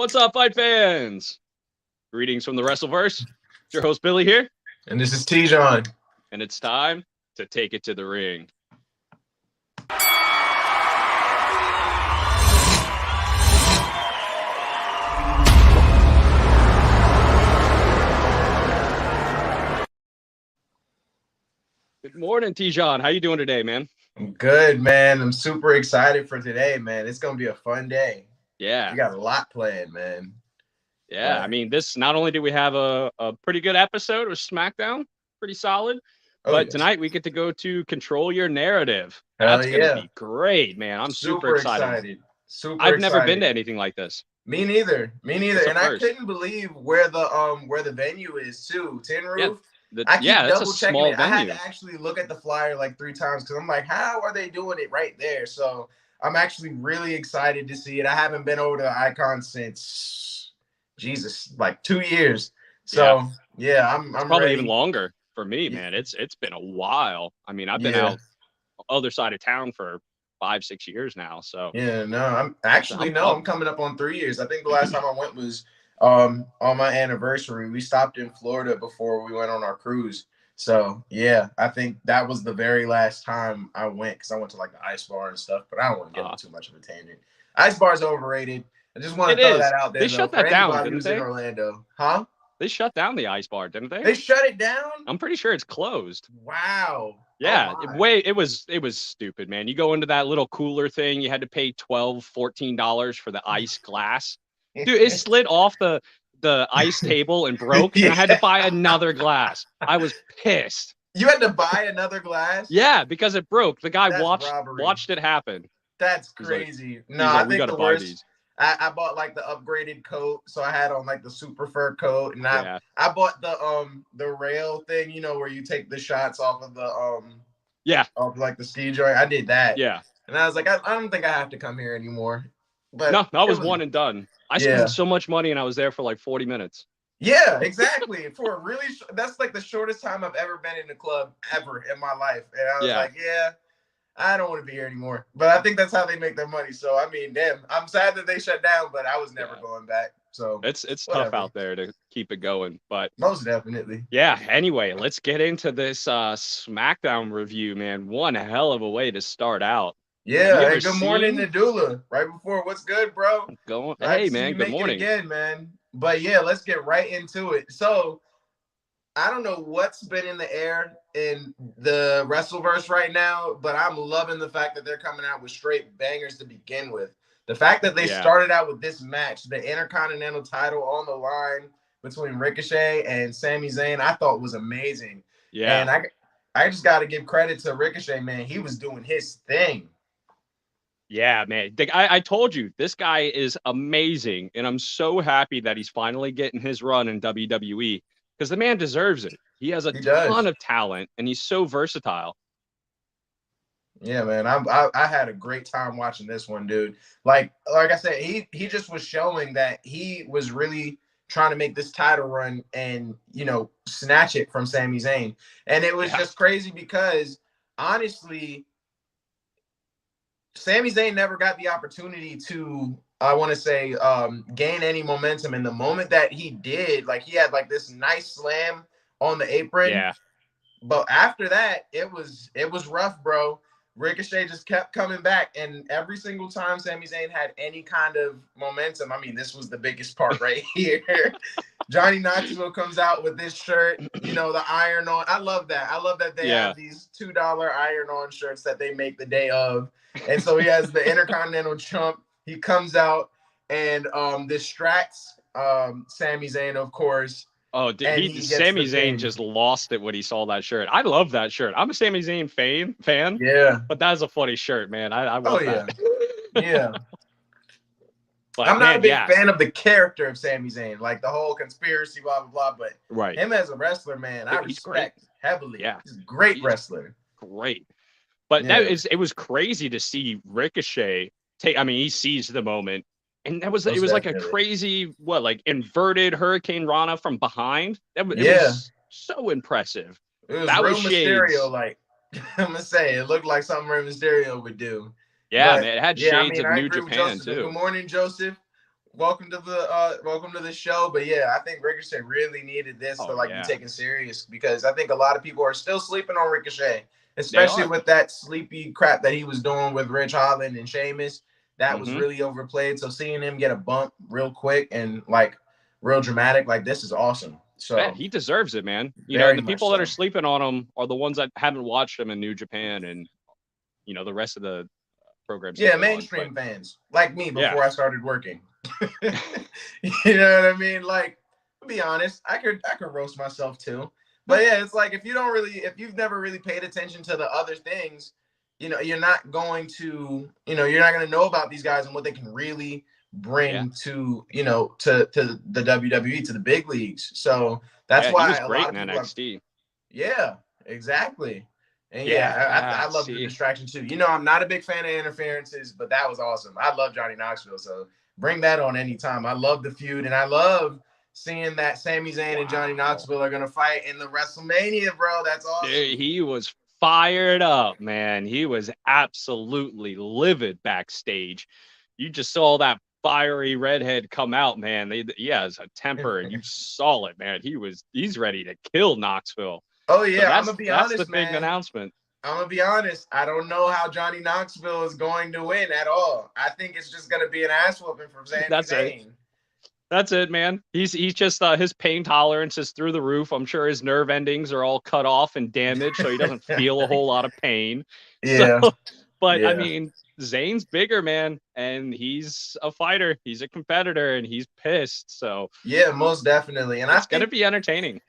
What's up, fight fans? Greetings from the Wrestleverse. It's your host, Billy here. And this is T-John. And it's time to take it to the ring. Good morning, T-John. How you doing today, man? I'm good, man. I'm super excited for today, man. It's going to be a fun day. Yeah. We got a lot planned, man. Yeah, I mean, this, not only do we have a pretty good episode of SmackDown, pretty solid, but tonight we get to go to Control Your Narrative. That's going to be great, man. I'm super excited. I've never been to anything like this. Me neither. And I couldn't believe where the venue is, too. Tin Roof. Yeah, that's a small venue. I had to actually look at the flyer like 3 times because I'm like, how are they doing it right there? So I'm actually really excited to see it. I haven't been over to the Icon since, Jesus, like 2 years. So yeah, I'm probably ready. Even longer for me, man. It's been a while. I mean, I've been out other side of town for 5-6 years now. So yeah, no, I'm coming up on 3 years. I think the last time I went was on my anniversary. We stopped in Florida before we went on our cruise. So yeah, I think that was the very last time I went because I went to like the Ice Bar and stuff, but I don't want to get on too much of a tangent. Ice Bar's overrated. I just want to throw that out there. They shut that down, didn't they? In Orlando, huh? They shut down the Ice Bar, didn't they? They shut it down? I'm pretty sure it's closed. Wow. Yeah, it was stupid, man. You go into that little cooler thing, you had to pay $12-14 for the ice glass. Dude, it slid off the ice table and broke, and I had to buy another glass. I was pissed. You had to buy another glass? Yeah, because it broke. The guy watched it happen. That's crazy. I think the worst. These. I bought like the upgraded coat, so I had on like the super fur coat, and I bought the rail thing, you know, where you take the shots off of the off like the ski joint. I did that. Yeah. And I was like, I don't think I have to come here anymore. But no, that was one and done. I spent so much money and I was there for like 40 minutes. Yeah, exactly. For a really, that's like the shortest time I've ever been in a club ever in my life. And I was like, I don't want to be here anymore. But I think that's how they make their money. So, I mean, damn, I'm sad that they shut down, but I was never going back. So it's tough out there to keep it going, but most definitely. Yeah. Anyway, let's get into this SmackDown review, man. One hell of a way to start out. Yeah, hey, good morning, Nadula. Right before, what's good, bro? Hey, man, good morning. Again, man. But yeah, let's get right into it. So, I don't know what's been in the air in the Wrestleverse right now, but I'm loving the fact that they're coming out with straight bangers to begin with. The fact that they started out with this match, the Intercontinental title on the line between Ricochet and Sami Zayn, I thought was amazing. Yeah. And I just got to give credit to Ricochet, man. He was doing his thing. Yeah, man. I told you, this guy is amazing, and I'm so happy that he's finally getting his run in WWE because the man deserves it. He has a ton of talent, and he's so versatile. Yeah, man. I had a great time watching this one, dude. Like I said, he just was showing that he was really trying to make this title run and, you know, snatch it from Sami Zayn. And it was just crazy because, honestly, Sami Zayn never got the opportunity to, I want to say, gain any momentum. And the moment that he did, like, he had like this nice slam on the apron. Yeah. But after that, it was rough, bro. Ricochet just kept coming back, and every single time Sami Zayn had any kind of momentum, I mean, this was the biggest part right here. Johnny Knoxville comes out with this shirt, you know, the iron-on. I love that. I love that they have these $2 iron-on shirts that they make the day of. And so he has the Intercontinental Chump. He comes out and distracts Sami Zayn, of course. Oh, Sami Zayn just lost it when he saw that shirt. I love that shirt. I'm a Sami Zayn fan. Yeah. But that's a funny shirt, man. I love that. Yeah. But, I'm not a big fan of the character of Sami Zayn, like the whole conspiracy, blah, blah, blah. But him as a wrestler, man, I respect heavily. Yeah. He's a great wrestler. Great. But it was crazy to see Ricochet take, I mean, he seized the moment. And it was like a crazy, inverted Hurricane Rana from behind. It was so impressive. It was real Mysterio, like, I'm going to say, it looked like something Rey Mysterio would do. Yeah, man, it had shades of New Japan, too. Good morning, Joseph. welcome to the show. But yeah, I think Ricochet really needed this to be taken serious, because I think a lot of people are still sleeping on Ricochet, especially with that sleepy crap that he was doing with Rich Holland and Sheamus. That was really overplayed. So seeing him get a bump real quick and real dramatic, this is awesome. So man, he deserves it, man. You know, the people that are sleeping on him are the ones that haven't watched him in New Japan and the rest of the programs. Yeah, mainstream fans like me before I started working. You know what I mean? To be honest, I could roast myself too. But yeah, it's if you've never really paid attention to the other things, you're not going to know about these guys and what they can really bring to the WWE, to the big leagues. So that's why he was great in NXT. Yeah, exactly. And I love the distraction too. I'm not a big fan of interferences, but that was awesome. I love Johnny Knoxville, so bring that on anytime. I love the feud, and I love seeing that Sami Zayn and Johnny Knoxville are gonna fight in the WrestleMania, bro. That's awesome. Dude, he was fired up, man. He was absolutely livid backstage. You just saw that fiery redhead come out, man. He has a temper, and you saw it, man. He's ready to kill Knoxville. Oh yeah, so I'm gonna be honest, that's the big announcement. I'm gonna be honest. I don't know how Johnny Knoxville is going to win at all. I think it's just gonna be an ass whooping from Sami Zayn. That's it, man. He's just his pain tolerance is through the roof. I'm sure his nerve endings are all cut off and damaged, so he doesn't feel a whole lot of pain. Yeah. I mean, Zayn's bigger, man, and he's a fighter. He's a competitor, and he's pissed. So yeah, most definitely. And it's gonna be entertaining.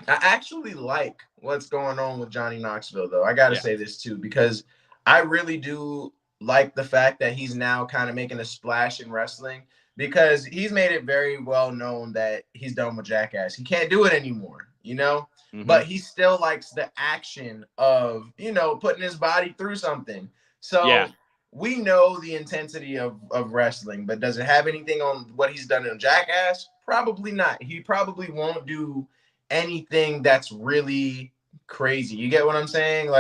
I actually like what's going on with Johnny Knoxville, though. I got to say this, too, because I really do like the fact that he's now kind of making a splash in wrestling, because he's made it very well known that he's done with Jackass. He can't do it anymore, but he still likes the action of, putting his body through something. So we know the intensity of wrestling, but does it have anything on what he's done in Jackass? Probably not. He probably won't do anything that's really crazy. You get what I'm saying?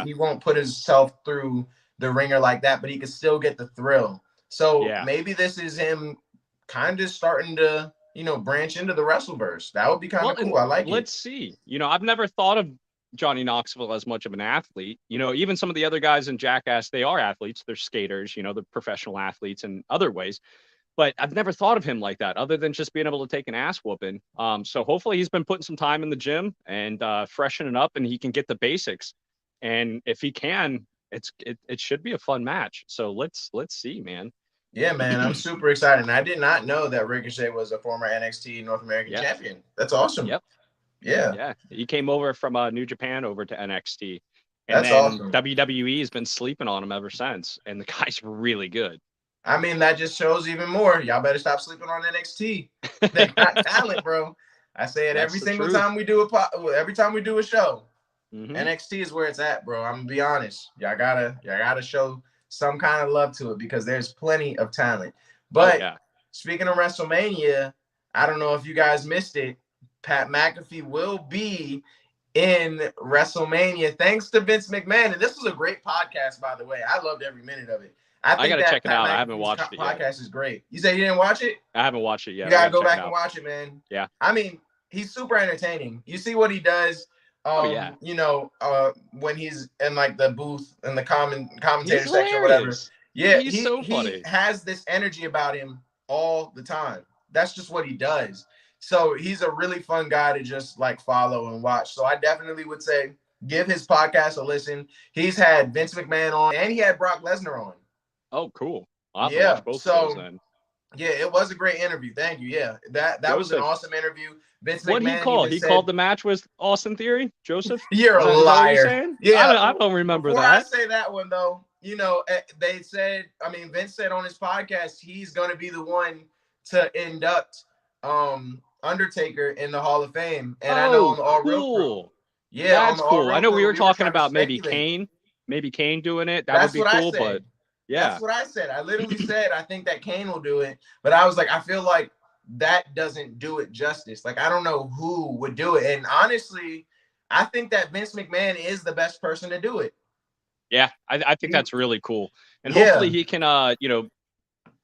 He won't put himself through the ringer like that, but he could still get the thrill. So maybe this is him kind of starting to, branch into the Wrestleverse. That would be kind of cool. I like it. Let's see. I've never thought of Johnny Knoxville as much of an athlete. Even some of the other guys in Jackass, they are athletes. They're skaters, they're professional athletes in other ways. But I've never thought of him like that, other than just being able to take an ass whooping. So hopefully he's been putting some time in the gym and freshening up, and he can get the basics. And if he can, it should be a fun match. So let's see, man. Yeah, man, I'm super excited. And I did not know that Ricochet was a former NXT North American champion. That's awesome. Yep. Yeah. He came over from New Japan over to NXT. And that's awesome. WWE has been sleeping on him ever since, and the guy's really good. I mean, that just shows even more. Y'all better stop sleeping on NXT. They got talent, bro. I say it every single time we do a show. NXT is where it's at, bro. I'm gonna be honest. Y'all gotta show some kind of love to it, because there's plenty of talent. But speaking of WrestleMania, I don't know if you guys missed it. Pat McAfee will be in WrestleMania thanks to Vince McMahon. And this was a great podcast, by the way. I loved every minute of it. I gotta check it out. I haven't watched it yet. Podcast is great. You say you didn't watch it? I haven't watched it yet. You gotta go back and watch it, man. Yeah. I mean, he's super entertaining. You see what he does. When he's in the booth in the commentator section or whatever. Yeah, he's so funny. He has this energy about him all the time. That's just what he does. So he's a really fun guy to just follow and watch. So I definitely would say give his podcast a listen. He's had Vince McMahon on, and he had Brock Lesnar on. Oh, cool. I'll have to watch both of those then. Yeah, it was a great interview. Thank you. Yeah, that was an awesome interview. Vince McMahon. What did he call? He called the match with Austin Theory, Joseph. You're a liar. Yeah, I don't remember that. I say that one though. They said. I mean, Vince said on his podcast he's going to be the one to induct Undertaker in the Hall of Fame. And I know on the All Real Pro. Yeah, that's cool. I know we were talking about maybe Kane doing it. That would be cool, but. Yeah, that's what I said. I literally said I think that Kane will do it, but I was like, I feel like that doesn't do it justice. I don't know who would do it, and honestly, I think that Vince McMahon is the best person to do it. Yeah, I think that's really cool, and hopefully he can,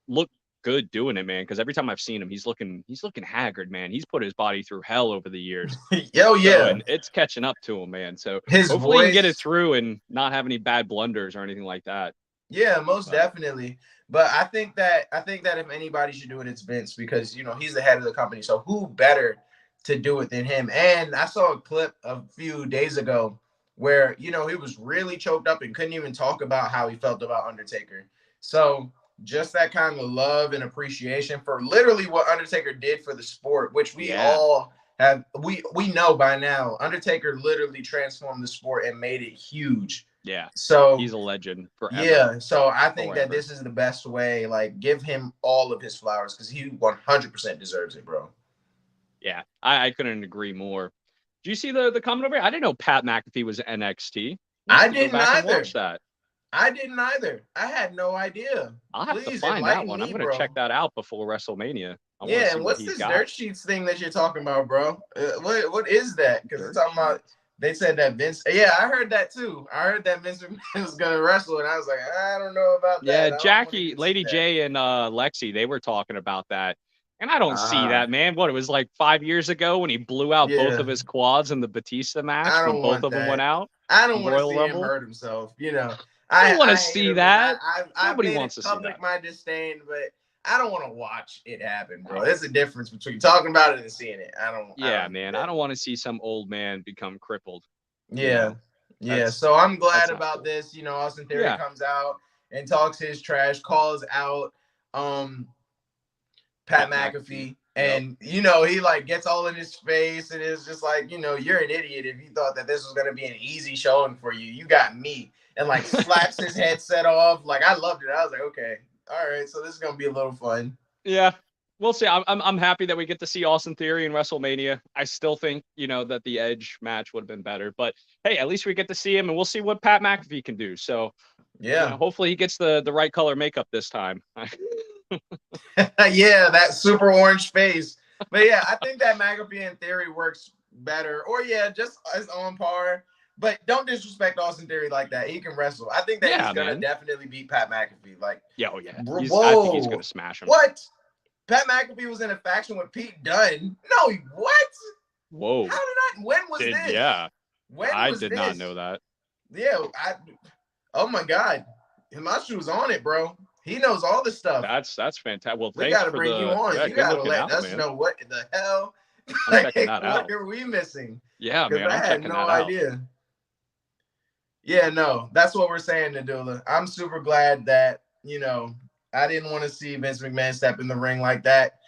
look good doing it, man. Because every time I've seen him, he's looking haggard, man. He's put his body through hell over the years. Yo, yeah, and it's catching up to him, man. So his hopefully he can get it voice through and not have any bad blunders or anything like that. Yeah, most definitely. But I think that if anybody should do it, it's Vince, because he's the head of the company. So who better to do it than him? And I saw a clip a few days ago where he was really choked up and couldn't even talk about how he felt about Undertaker. So just that kind of love and appreciation for literally what Undertaker did for the sport, which we all have. We know by now, Undertaker literally transformed the sport and made it huge. Yeah. So he's a legend forever. Yeah. So I think that this is the best way. Like, give him all of his flowers, because he 100% deserves it, bro. Yeah, I couldn't agree more. Do you see the comment over here? I didn't know Pat McAfee was NXT. I didn't either. Watch that. I didn't either. I had no idea. I'll have to find that one. I'm going to check that out before WrestleMania. Yeah, and what's this dirt sheets thing that you're talking about, bro? What is that? Because they're talking about. They said that Vince. Yeah, I heard that too. I heard that Vince McMahon was gonna wrestle, and I was like, I don't know about that. Yeah, Jackie, Lady J, and Lexi, they were talking about that, and I don't see that, man. What, it was like 5 years ago when he blew out both of his quads in the Batista match when both of them went out. I don't want to see him hurt himself. I don't want to see that. Nobody wants to see that. My disdain, but I don't want to watch it happen, bro. There's a difference between talking about it and seeing it. I don't want to see some old man become crippled. Yeah. So I'm glad about this. Austin Theory comes out and talks his trash, calls out Pat McAfee. And he like gets all in his face, and it's just like, you're an idiot if you thought that this was gonna be an easy showing for you. You got me. And like slaps his headset off. Like, I loved it. I was like, okay. All right, so this is gonna be a little fun. Yeah, we'll see. I'm happy that we get to see Austin Theory in WrestleMania. I still think that the Edge match would have been better, but hey, at least we get to see him, and we'll see what Pat McAfee can do. So hopefully he gets the right color makeup this time. Yeah, that super orange face. But yeah, I think that McAfee in Theory works better, or just as on par. But don't disrespect Austin Theory like that. He can wrestle. I think that he's going to definitely beat Pat McAfee. Like, I think he's going to smash him. What? Pat McAfee was in a faction with Pete Dunne? No, what? Whoa. When was this? Yeah. I did not know that. Yeah. Oh, my God. Himanshu was on it, bro. He knows all this stuff. That's fantastic. Well, we got to bring you on. You got to let us know what the hell. I'm checking that out. What are we missing? Yeah, man. I had no idea. Yeah, no, that's what we're saying, Nadula. I'm super glad that, I didn't want to see Vince McMahon step in the ring like that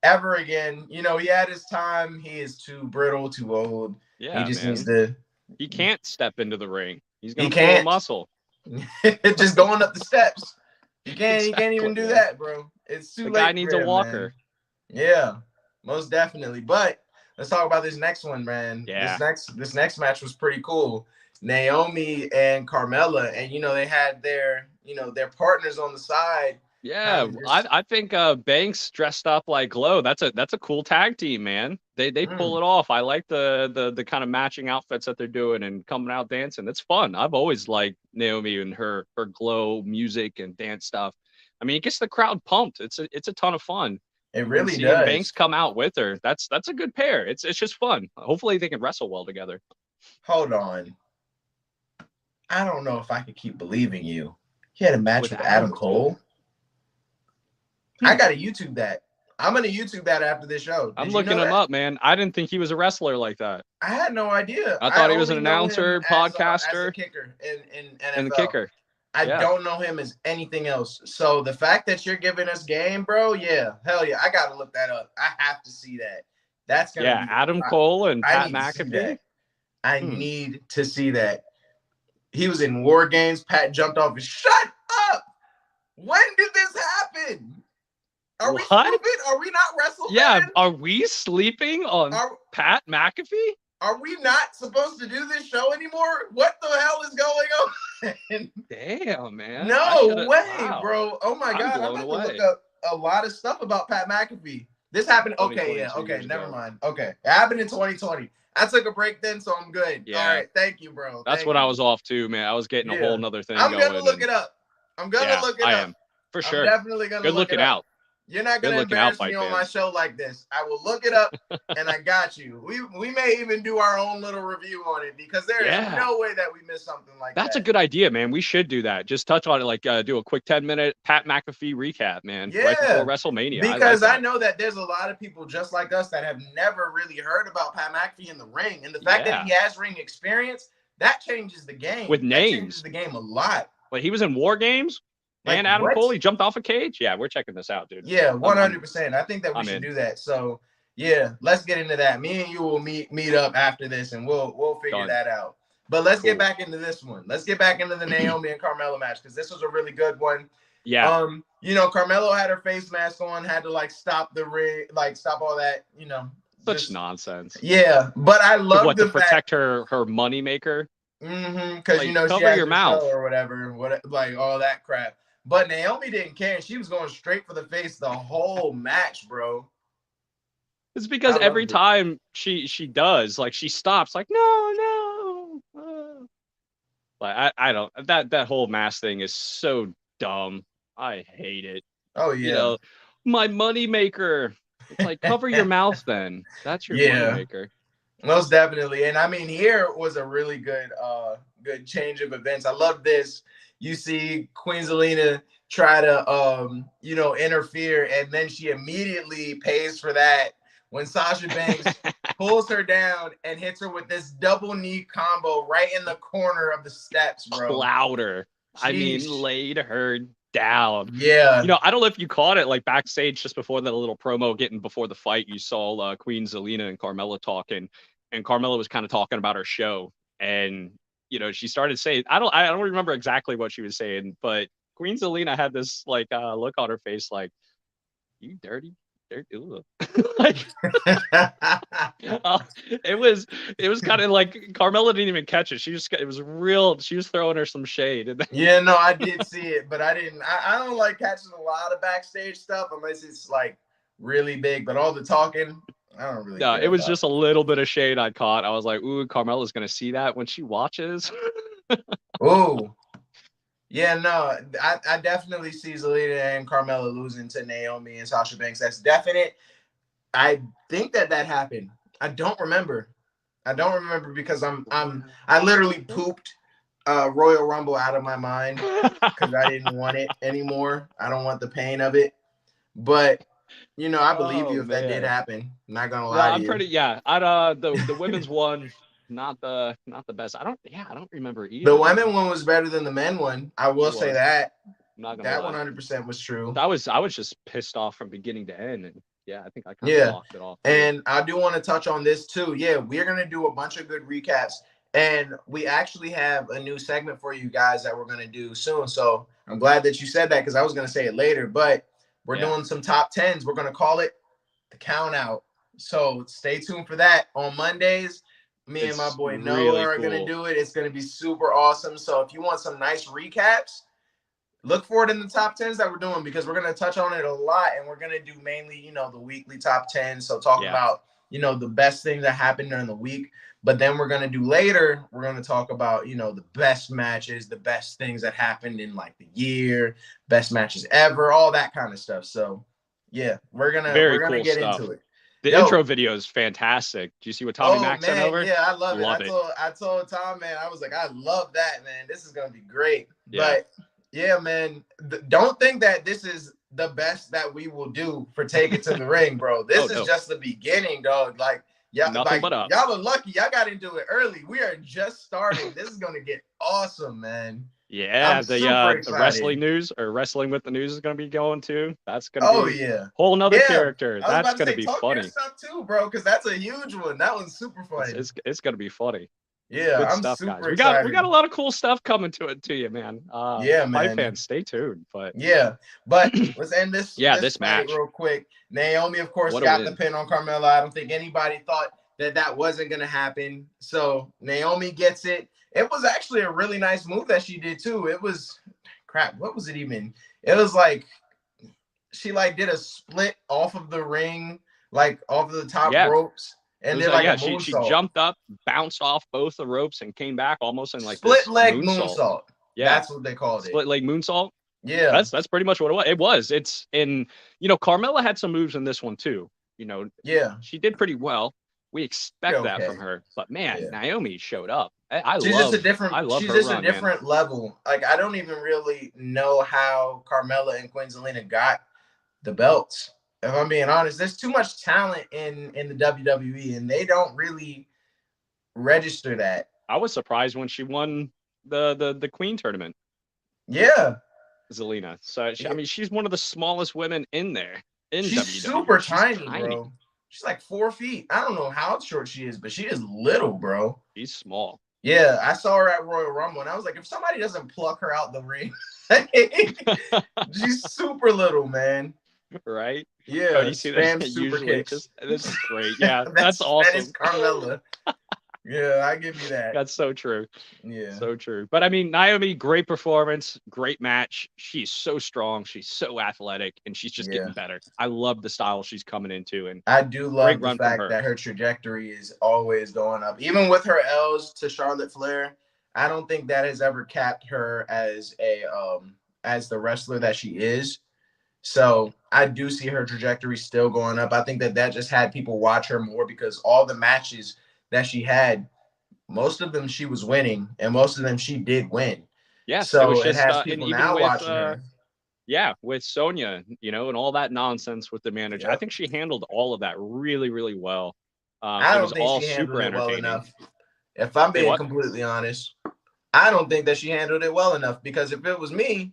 ever again. He had his time. He is too brittle, too old. Yeah, he just needs to. He can't step into the ring. He's going to pull a muscle. Just going up the steps. He can't even do that, bro. It's too late. The guy needs a walker. Man. Yeah, most definitely. But let's talk about this next one, man. Yeah. This next match was pretty cool. Naomi and Carmella, and they had their partners on the side. Yeah, I think Banks dressed up like Glow. That's a cool tag team, man. They pull it off. I like the kind of matching outfits that they're doing and coming out dancing. It's fun. I've always liked Naomi and her Glow music and dance stuff. I mean, it gets the crowd pumped. It's a ton of fun. It really does. Banks come out with her. That's a good pair. It's just fun. Hopefully they can wrestle well together. Hold on. I don't know if I could keep believing you. He had a match with Adam Cole. I gotta YouTube that. I'm gonna YouTube that after this show. I'm looking him up, man. I didn't think he was a wrestler like that. I had no idea. I thought he was an announcer, podcaster, as a kicker in NFL. And the kicker. I don't know him as anything else. So the fact that you're giving us game, bro, yeah, hell yeah, I gotta look that up. I have to see that. That's gonna be Adam Cole and Pat McAfee. I need to see that. He was in War Games. Pat jumped off his. Shut up! When did this happen? Are we stupid? Are we not wrestling? Yeah, are we sleeping on Pat McAfee? Are we not supposed to do this show anymore? What the hell is going on? Damn, man. No way, bro. Oh my God. I'm about to look up a lot of stuff about Pat McAfee. This happened. Okay, yeah. Okay, never mind. Okay. It happened in 2020. I took a break then, so I'm good. Yeah. All right. Thank you, bro. That's what I was off to, man. I was getting a whole nother thing going. I'm going to look it up. I'm going to look it up. I am. For sure. I'm definitely going to look it up. You're not going to embarrass me on my show like this. I will look it up, and I got you. We may even do our own little review on it because there is no way that we missed something like that. That's a good idea, man. We should do that. Just touch on it, like do a quick 10-minute Pat McAfee recap, man. Yeah. Right before WrestleMania. Because I know that there's a lot of people just like us that have never really heard about Pat McAfee in the ring. And the fact that he has ring experience, that changes the game. With names. That changes the game a lot. Like, he was in War Games. And Adam Cole, he jumped off a cage. Yeah, we're checking this out, dude. Yeah, 100%. I think that we should do that. So, yeah, let's get into that. Me and you will meet up after this, and we'll figure that out. But let's get back into this one. Let's get back into the Naomi and Carmella match because this was a really good one. Yeah. You know, Carmella had her face mask on, had to like stop the ring, like stop all that. You know, such nonsense. Yeah, but I love to protect her money maker. Because like, you know cover she has your mouth or whatever, like all that crap. But Naomi didn't care. She was going straight for the face the whole match, bro. It's because every time she does, like, she stops, like, no. Like, I don't, that whole mask thing is so dumb. I hate it. Oh, yeah. You know, my money maker. It's like, cover your mouth then. That's your money maker. Most definitely. And I mean, here was a really good change of events. I love this. You see Queen Zelina try to, you know, interfere, and then she immediately pays for that when Sasha Banks pulls her down and hits her with this double knee combo right in the corner of the steps, bro. Louder. I mean, laid her down. Yeah. You know, I don't know if you caught it, like, backstage just before that little promo getting before the fight, you saw Queen Zelina and Carmella talking, and Carmella was kind of talking about her show, and you know, she started saying, I don't remember exactly what she was saying, but Queen Zelina had this like look on her face, like, you dirty. Like, it was kind of like Carmella didn't even catch it. She was throwing her some shade. Yeah, no, I did see it, but I didn't. I don't like catching a lot of backstage stuff unless it's like really big. But all the talking, I don't really. No, it was just a little bit of shade I caught. I was like, ooh, Carmella's gonna see that when she watches. Ooh. Yeah, no, I definitely see Zelina and Carmella losing to Naomi and Sasha Banks. That's definite. I think that happened. I don't remember because I literally pooped Royal Rumble out of my mind because I didn't want it anymore. I don't want the pain of it. But you know, I believe you if that did happen. I'm not gonna lie to you. The women's one. Not the best. I don't remember either. The women one was better than the men one. I will say that. I'm not gonna lie. 100% was true. I was just pissed off from beginning to end, and I think I kind of locked it off. And I do want to touch on this too. Yeah, we're gonna do a bunch of good recaps, and we actually have a new segment for you guys that we're gonna do soon. So I'm glad that you said that because I was gonna say it later, but we're doing some top tens. We're gonna call it the count out. So stay tuned for that on Mondays. Me and my boy Noah are going to do it. It's going to be super awesome. So if you want some nice recaps, look for it in the top 10s that we're doing because we're going to touch on it a lot. And we're going to do mainly, you know, the weekly top 10. So talking about, you know, the best things that happened during the week. But then we're going to do later, we're going to talk about, you know, the best matches, the best things that happened in like the year, best matches ever, all that kind of stuff. So, yeah, we're going to get into it. The intro video is fantastic. Do you see what Tommy Mac sent over? Yeah, I love it. I told Tom, man, I was like, I love that, man. This is going to be great. Yeah. But, yeah, man, don't think that this is the best that we will do for Take It to the Ring, bro. This is just the beginning, dog. Like, y'all are lucky. Y'all got into it early. We are just starting. This is going to get awesome, man. Yeah, the wrestling news or wrestling with the news is going to be going too. That's going to be a whole nother character. That's going to be funny. Stuff too, bro, because that's a huge one. That one's super funny. It's going to be Yeah, good I'm stuff, super guys. excited. We got a lot of cool stuff coming to you, man. Yeah, man. My fans, stay tuned. But let's end this. This match real quick. Naomi, of course, got the pin on Carmella. I don't think anybody thought that wasn't going to happen. So Naomi gets it. It was actually a really nice move that she did too. It was crap. What was it even? It was like she like did a split off of the ring, like off of the top ropes, and then like she jumped up, bounced off both the ropes, and came back almost in like split leg moonsault. Yeah, that's what they called it. Split leg moonsault. Yeah. That's pretty much what it was. It's in, Carmella had some moves in this one too. Yeah. She did pretty well. We expect that from her. But man, Naomi showed up. She's just a different run, level. Like, I don't even really know how Carmella and Queen Zelina got the belts. If I'm being honest, there's too much talent in the WWE, and they don't really register that. I was surprised when she won the Queen tournament. Yeah. Zelina. So she's one of the smallest women in there. She's WWE. Super tiny, bro. She's like 4 feet. I don't know how short she is, but she is little, bro. She's small. Yeah, I saw her at Royal Rumble, and I was like, if somebody doesn't pluck her out the ring, she's super little, man. Right? Yeah. Oh, you see that super kicks. This is great. Yeah, that's awesome. That is Carmella. Yeah, I give you that. That's so true. Yeah. So true. But I mean, Naomi, great performance, great match. She's so strong. She's so athletic, and she's just getting better. I love the style she's coming into. And I do love the fact that her trajectory is always going up. Even with her L's to Charlotte Flair, I don't think that has ever capped her as as the wrestler that she is. So I do see her trajectory still going up. I think that just had people watch her more because all the matches that she had, most of them she was winning, and most of them she did win. Yeah, so it has people now watching her. Yeah, with Sonya, and all that nonsense with the manager. I think she handled all of that really, really well. I don't think she handled it well enough. If I'm being completely honest, I don't think that she handled it well enough, because if it was me,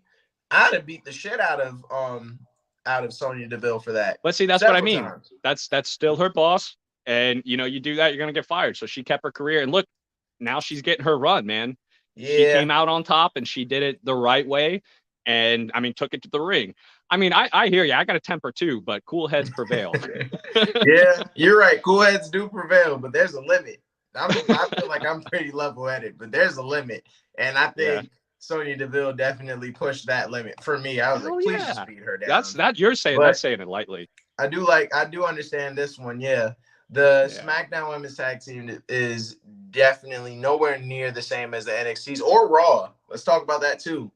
I'd have beat the shit out of Sonya Deville for that. But see, that's what I mean. That's still her boss. And, you do that, you're going to get fired. So she kept her career. And look, now she's getting her run, man. Yeah. She came out on top, and she did it the right way. And, took it to the ring. I hear you. I got a temper too, but cool heads prevail. Yeah, you're right. Cool heads do prevail, but there's a limit. I feel like I'm pretty level-headed, but there's a limit. And I think Sonya Deville definitely pushed that limit for me. I was like, please just beat her down. That's saying it lightly. I do understand this one. Yeah. The SmackDown Women's Tag Team is definitely nowhere near the same as the NXTs or Raw. Let's talk about that too,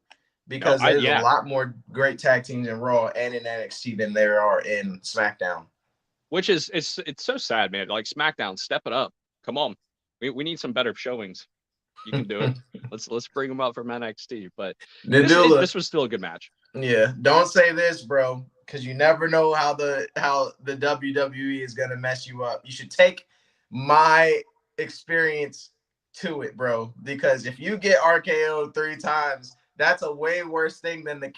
because there's a lot more great tag teams in Raw and in NXT than there are in SmackDown. Which is it's so sad, man. Like, SmackDown, step it up. Come on, we need some better showings. You can do it. Let's bring them up from NXT. But this was still a good match. Yeah, don't say this, bro, because you never know how the WWE is gonna mess you up. You should take my experience to it, bro, because if you get RKO'd 3 times, that's a way worse thing than the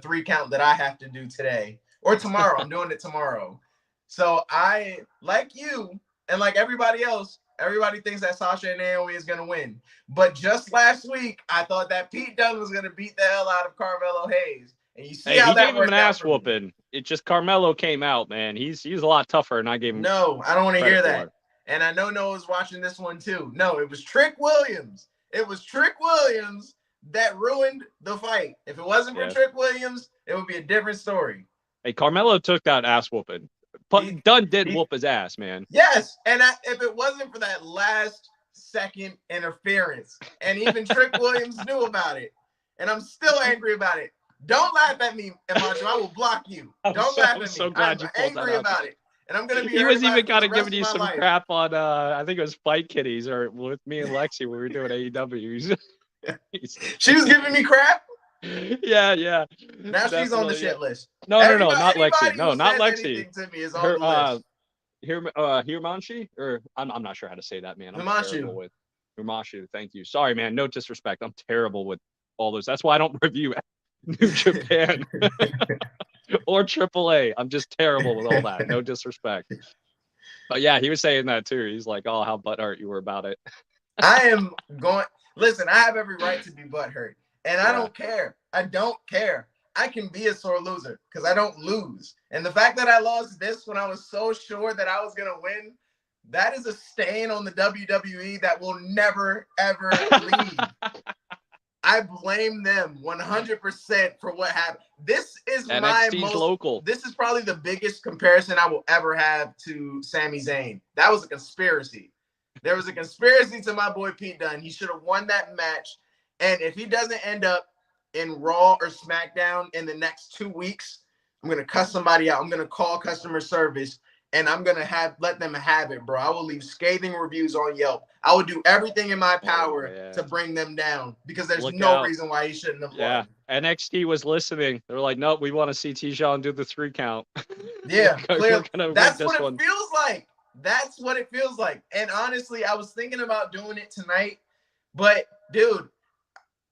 3 count that I have to do today or tomorrow. I'm doing it tomorrow. So I, like you and like everybody else, everybody thinks that Sasha and Naomi is going to win. But just last week, I thought that Pete Dunne was going to beat the hell out of Carmelo Hayes. And you see how that gave him an ass whooping. It just Carmelo came out, man. He's a lot tougher, and I gave him. No, I don't want to hear that. And I know Noah's watching this one too. No, it was Trick Williams. It was Trick Williams that ruined the fight. If it wasn't for Trick Williams, it would be a different story. Hey, Carmelo took that ass whooping. Dunne did whoop his ass, man. Yes, and if it wasn't for that last second interference, and even Trick Williams knew about it, and I'm still angry about it. Don't laugh at me, Emancho. I will block you. Don't laugh at me. So glad I'm angry about it, and I'm gonna be. He was even kind of giving you some crap on. I think it was Fight Kitties or with me and Lexi when we were doing AEW. She was giving me crap. Yeah. Now definitely. She's on the shit list. No, not Lexi. No, not Lexi. To me is on the list. Hirmanshi, or I'm not sure how to say that, man. Himashu. Thank you. Sorry, man. No disrespect. I'm terrible with all those. That's why I don't review New Japan or AAA. I'm just terrible with all that. No disrespect. But yeah, he was saying that too. He's like, "Oh, how butthurt you were about it." I am going. Listen, I have every right to be butthurt. And I don't care. I don't care. I can be a sore loser because I don't lose. And the fact that I lost this when I was so sure that I was going to win, that is a stain on the WWE that will never, ever leave. I blame them 100% for what happened. This is NXT's local. This is probably the biggest comparison I will ever have to Sami Zayn. That was a conspiracy. There was a conspiracy to my boy Pete Dunne. He should have won that match. And if he doesn't end up in Raw or SmackDown in the next 2 weeks, I'm going to cuss somebody out. I'm going to call customer service, and I'm going to let them have it, bro. I will leave scathing reviews on Yelp. I will do everything in my power to bring them down because there's no reason why he shouldn't have won. Yeah, NXT was listening. They're like, nope, we want to see Tijon do the 3 count. Yeah, clearly. That's what it feels like. That's what it feels like. And honestly, I was thinking about doing it tonight, but dude,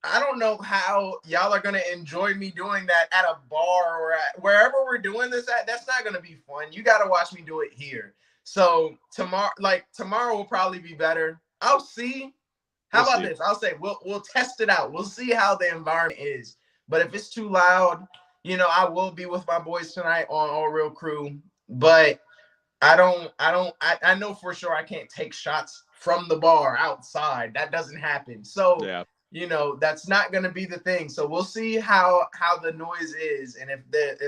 I don't know how y'all are going to enjoy me doing that at a bar or at wherever we're doing this at. That's not going to be fun. You got to watch me do it here. So tomorrow will probably be better. I'll see. How about this? I'll say we'll test it out. We'll see how the environment is. But if it's too loud, I will be with my boys tonight on All Real Crew. But I know for sure I can't take shots from the bar outside. That doesn't happen. So yeah. That's not going to be the thing. So we'll see how the noise is. And if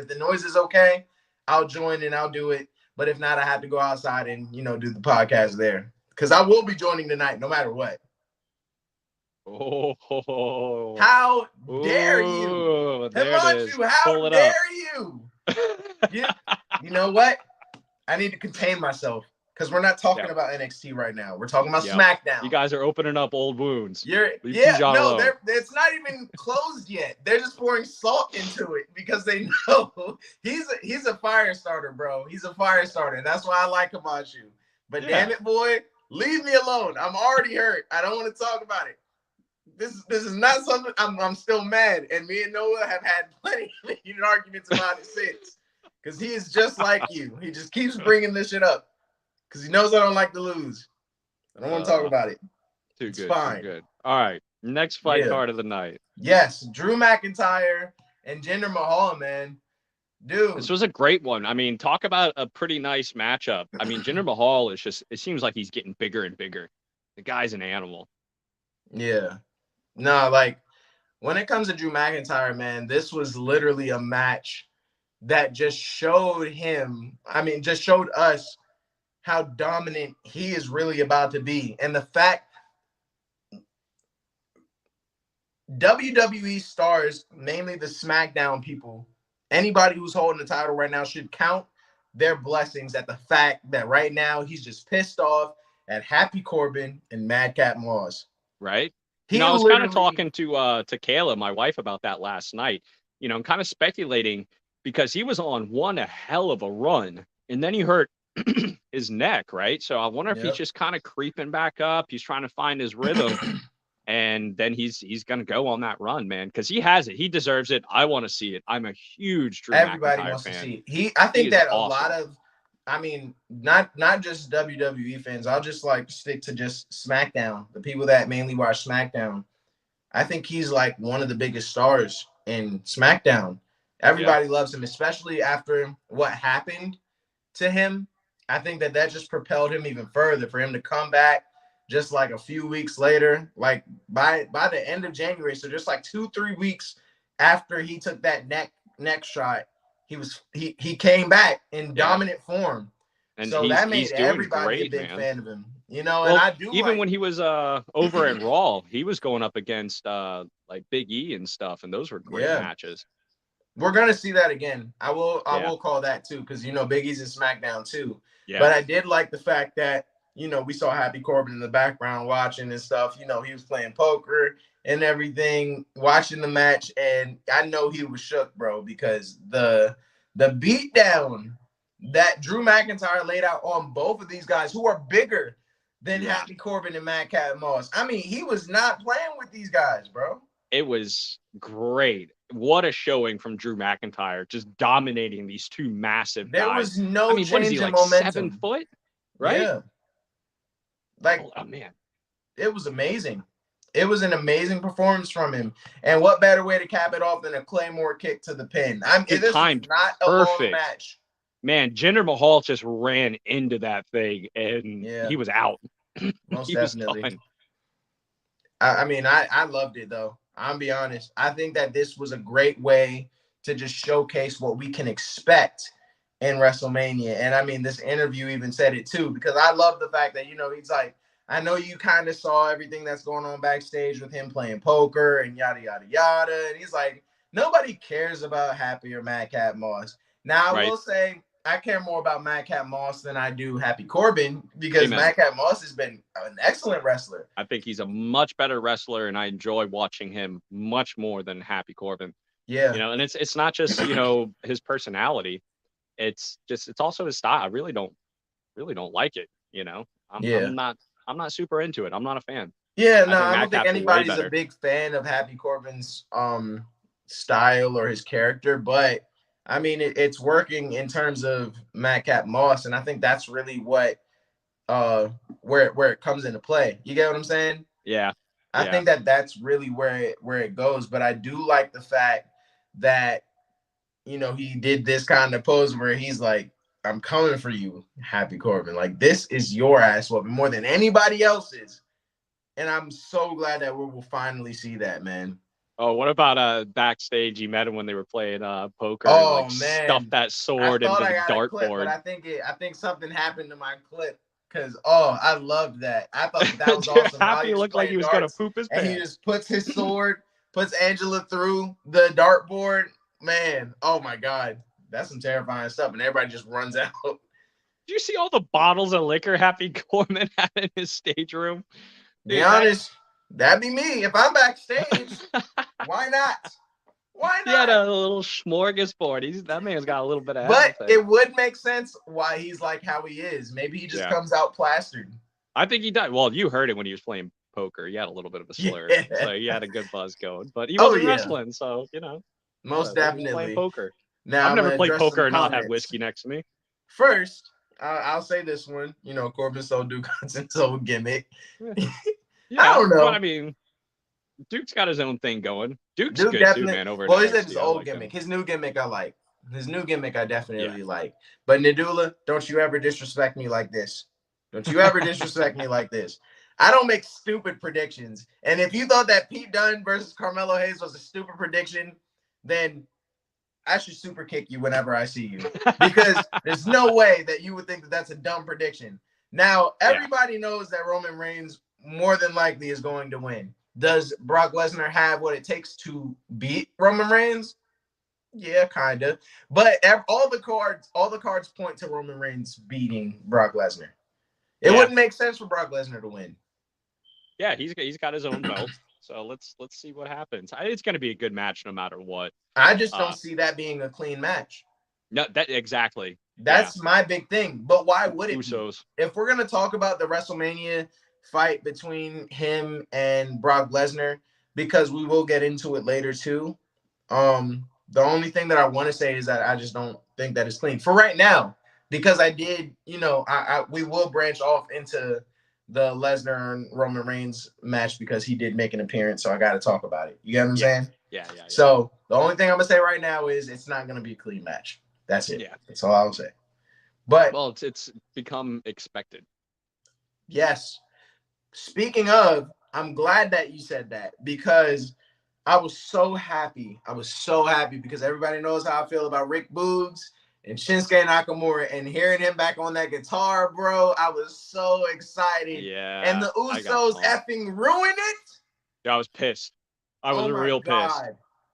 the noise is okay, I'll join and I'll do it. But if not, I have to go outside and, do the podcast there. Because I will be joining tonight no matter what. Oh. How dare you? How dare you? You know what? I need to contain myself. Because we're not talking about NXT right now. We're talking about SmackDown. You guys are opening up old wounds. It's not even closed yet. They're just pouring salt into it because they know he's a fire starter, bro. He's a fire starter. That's why I like him on you. But damn it, boy, leave me alone. I'm already hurt. I don't want to talk about it. This is not something. I'm still mad. And me and Noah have had plenty of heated arguments about it since. Because he is just like you. He just keeps bringing this shit up. Because he knows I don't like to lose. I don't want to talk about it. It's fine. Too good. All right. Next fight card of the night. Yes. Drew McIntyre and Jinder Mahal, man. Dude. This was a great one. I mean, talk about a pretty nice matchup. I mean, Jinder Mahal is just, it seems like he's getting bigger and bigger. The guy's an animal. Yeah. No, like, when it comes to Drew McIntyre, man, this was literally a match that just showed us how dominant he is really about to be. And the fact WWE stars, mainly the SmackDown people, anybody who's holding the title right now should count their blessings at the fact that right now he's just pissed off at Happy Corbin and Madcap Moss. Right? I was kind of talking to Kayla, my wife, about that last night, and kind of speculating because he was on a hell of a run and then he hurt his neck, right? So I wonder if he's just kind of creeping back up. He's trying to find his rhythm, and then he's gonna go on that run, man, because he has it. He deserves it. I want to see it. I'm a huge Drew Everybody McIntyre wants fan. To see it. I think that awesome. A lot of, not just WWE fans. I'll just stick to just SmackDown. The people that mainly watch SmackDown. I think he's like one of the biggest stars in SmackDown. Everybody loves him, especially after what happened to him. I think that just propelled him even further for him to come back just like a few weeks later, like by the end of January. So just like 2-3 weeks after he took that neck shot, he came back in dominant form. And so that made everybody a big fan of him. And I do even when he was over at Raw, he was going up against like Big E and stuff, and those were great matches. We're gonna see that again. I will call that too, because Big E's in SmackDown too. Yeah. But I did like the fact that we saw Happy Corbin in the background watching and stuff. He was playing poker and everything, watching the match, and I know he was shook, bro, because the beatdown that Drew McIntyre laid out on both of these guys who are bigger than Happy Corbin and Madcap Moss. I mean, he was not playing with these guys, bro. It was great. What a showing from Drew McIntyre, just dominating these two massive guys. There was no change in momentum. 7 foot? Right? Yeah. Oh, man. It was amazing. It was an amazing performance from him. And what better way to cap it off than a Claymore kick to the pin? This was not a long match. Man, Jinder Mahal just ran into that thing, and he was out. Most definitely. I loved it, though. I'll be honest. I think that this was a great way to just showcase what we can expect in WrestleMania. And, this interview even said it, too, because I love the fact that, he's like, I know you kind of saw everything that's going on backstage with him playing poker and yada, yada, yada. And he's like, nobody cares about Happy or Madcap Moss. Now, I will say, I care more about Madcap Moss than I do Happy Corbin, because Madcap Moss has been an excellent wrestler. I think he's a much better wrestler, and I enjoy watching him much more than Happy Corbin. Yeah. You know, and it's not just, you know, his personality. It's also his style. I really don't like it, you know. I'm not super into it. I'm not a fan. Yeah, no, I don't think anybody's a big fan of Happy Corbin's style or his character, but I mean it's working in terms of Madcap Moss, and I think that's really what where it comes into play. You get what I'm saying? Yeah. I think that's really where it goes, but I do like the fact that, you know, he did this kind of pose where he's like, I'm coming for you, Happy Corbin. Like, this is your ass whooping more than anybody else's. And I'm so glad that we will finally see that, man. Oh, what about backstage? You met him when they were playing poker. Oh, like, man. Stuffed that sword into the dartboard. I think something happened to my clip, because I loved that. I thought that was awesome. Happy looked like he was gonna poop his pants. And he just puts his sword, puts Angela through the dartboard. Man, oh my God. That's some terrifying stuff, and everybody just runs out. Did you see all the bottles of liquor Happy Corbin had in his stage room? Dude, be honest, that'd be me. If I'm backstage, why not? Why not? He had a little smorgasbord. That man's got a little bit of everything. But it would make sense why he's like how he is. Maybe he just comes out plastered. I think he does. Well, you heard it when he was playing poker. He had a little bit of a slur. So he had a good buzz going. But he wasn't wrestling, so, you know. Most definitely. Playing poker. Now, I've never played poker and not have whiskey next to me. First, I'll say this one. You know, Corbin sold Duke Hudson's old gimmick. Yeah, I don't know. But I mean, Duke's got his own thing going. Duke good too, man. Well, he said his old gimmick. His new gimmick I like. His new gimmick I definitely like. But Nadula, don't you ever disrespect me like this. Don't you ever disrespect me like this. I don't make stupid predictions. And if you thought that Pete Dunne versus Carmelo Hayes was a stupid prediction, then I should super kick you whenever I see you, because there's no way that you would think that that's a dumb prediction. Now, everybody knows that Roman Reigns more than likely is going to win. Does Brock Lesnar have what it takes to beat Roman Reigns? Yeah, kind of. But all the cards point to Roman Reigns beating Brock Lesnar. It wouldn't make sense for Brock Lesnar to win. Yeah, he's got his own belt. So let's see what happens. It's going to be a good match no matter what. I just don't see that being a clean match. No, exactly. That's my big thing. But why would it Usos. be? If we're going to talk about the WrestleMania fight between him and Brock Lesnar, because we will get into it later too. The only thing that I want to say is that I just don't think that it's clean for right now, because I did, you know, we will branch off into the Lesnar and Roman Reigns match because he did make an appearance, so I got to talk about it. You get what I'm saying? Yeah. So the only thing I'm gonna say right now is it's not gonna be a clean match. That's it. Yeah, that's all I'll say. But it's become expected. Yes. Speaking of, I'm glad that you said that, because I was so happy. Because everybody knows how I feel about Rick Boogs and Shinsuke Nakamura, and hearing him back on that guitar, bro, I was so excited. Yeah. And the Usos effing ruined it. Yeah, I was pissed. I was real pissed.